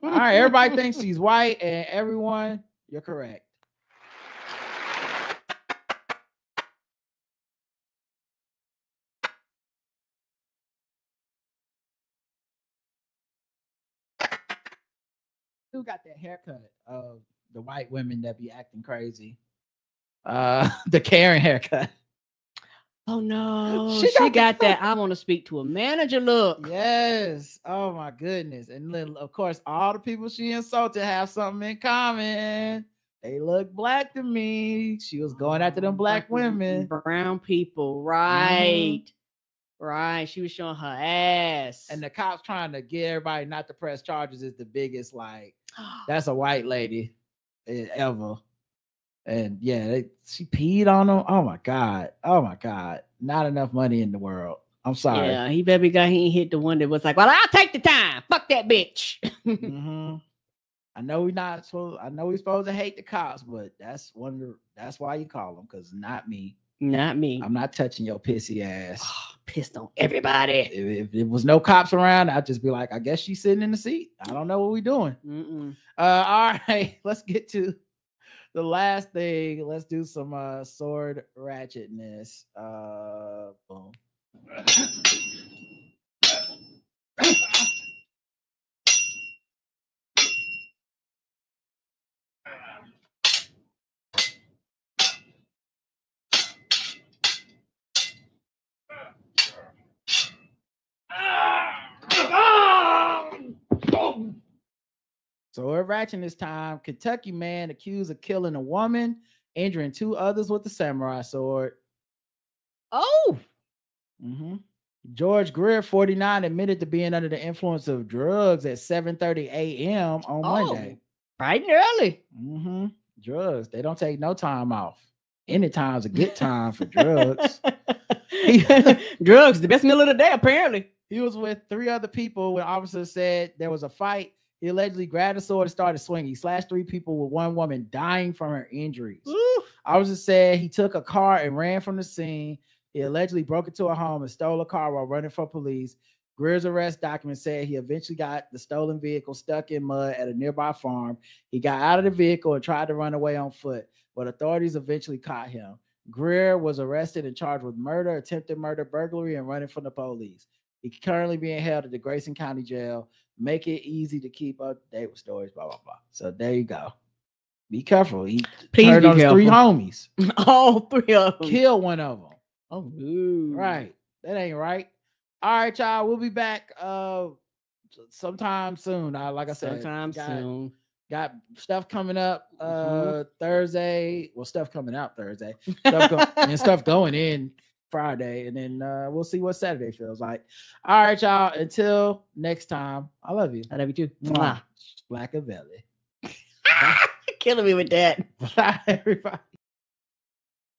right, everybody thinks she's white, and everyone, you're correct. Who got that haircut of the white women that be acting crazy? The Karen haircut. Oh no, she got that. I want to speak to a manager look. Yes. Oh my goodness. And then, of course, all the people she insulted have something in common. They look black to me. She was going after them black women. Brown people, right. Mm-hmm. Right. She was showing her ass. And the cops trying to get everybody not to press charges is the biggest, like, that's a white lady ever. And yeah, she peed on them. Oh my God. Not enough money in the world. I'm sorry. Yeah, he better be glad he ain't hit the one that was like, well, I'll take the time. Fuck that bitch. Mm-hmm. I know we're supposed to hate the cops, but that's why you call them, because not me. Not me. I'm not touching your pissy ass. Oh, pissed on everybody. If there was no cops around, I'd just be like, I guess she's sitting in the seat. I don't know what we're doing. All right, let's get to the last thing. Let's do some sword ratchetness. Boom. So we're ratcheting this time. Kentucky man accused of killing a woman, injuring 2 others with a samurai sword. Oh. Mm-hmm. George Greer, 49, admitted to being under the influence of drugs at 7:30 a.m. on Monday. Bright and early. Mm-hmm. Drugs. They don't take no time off. Any time's a good time for drugs. Drugs, the best meal of the day, apparently. He was with 3 other people when officers said there was a fight. He allegedly grabbed a sword and started swinging. He slashed 3 people with 1 woman dying from her injuries. Ooh. Officers said he took a car and ran from the scene. He allegedly broke into a home and stole a car while running from police. Greer's arrest documents said he eventually got the stolen vehicle stuck in mud at a nearby farm. He got out of the vehicle and tried to run away on foot, but authorities eventually caught him. Greer was arrested and charged with murder, attempted murder, burglary, and running from the police. He's currently being held at the Grayson County Jail. Make it easy to keep up to date with stories, blah, blah, blah. So there you go. Be careful. He turned on his 3 homies. All 3 of them. Kill one of them. Oh, ooh. Right. That ain't right. All right, y'all. We'll be back sometime soon. Like I said, soon. Got stuff coming up Thursday. Well, stuff coming out Thursday. Stuff going in Friday. And then we'll see what Saturday feels like. All right, y'all. Until next time, I love you. I love you too. Mwah. Black and Belly. Killing me with that. Bye, everybody.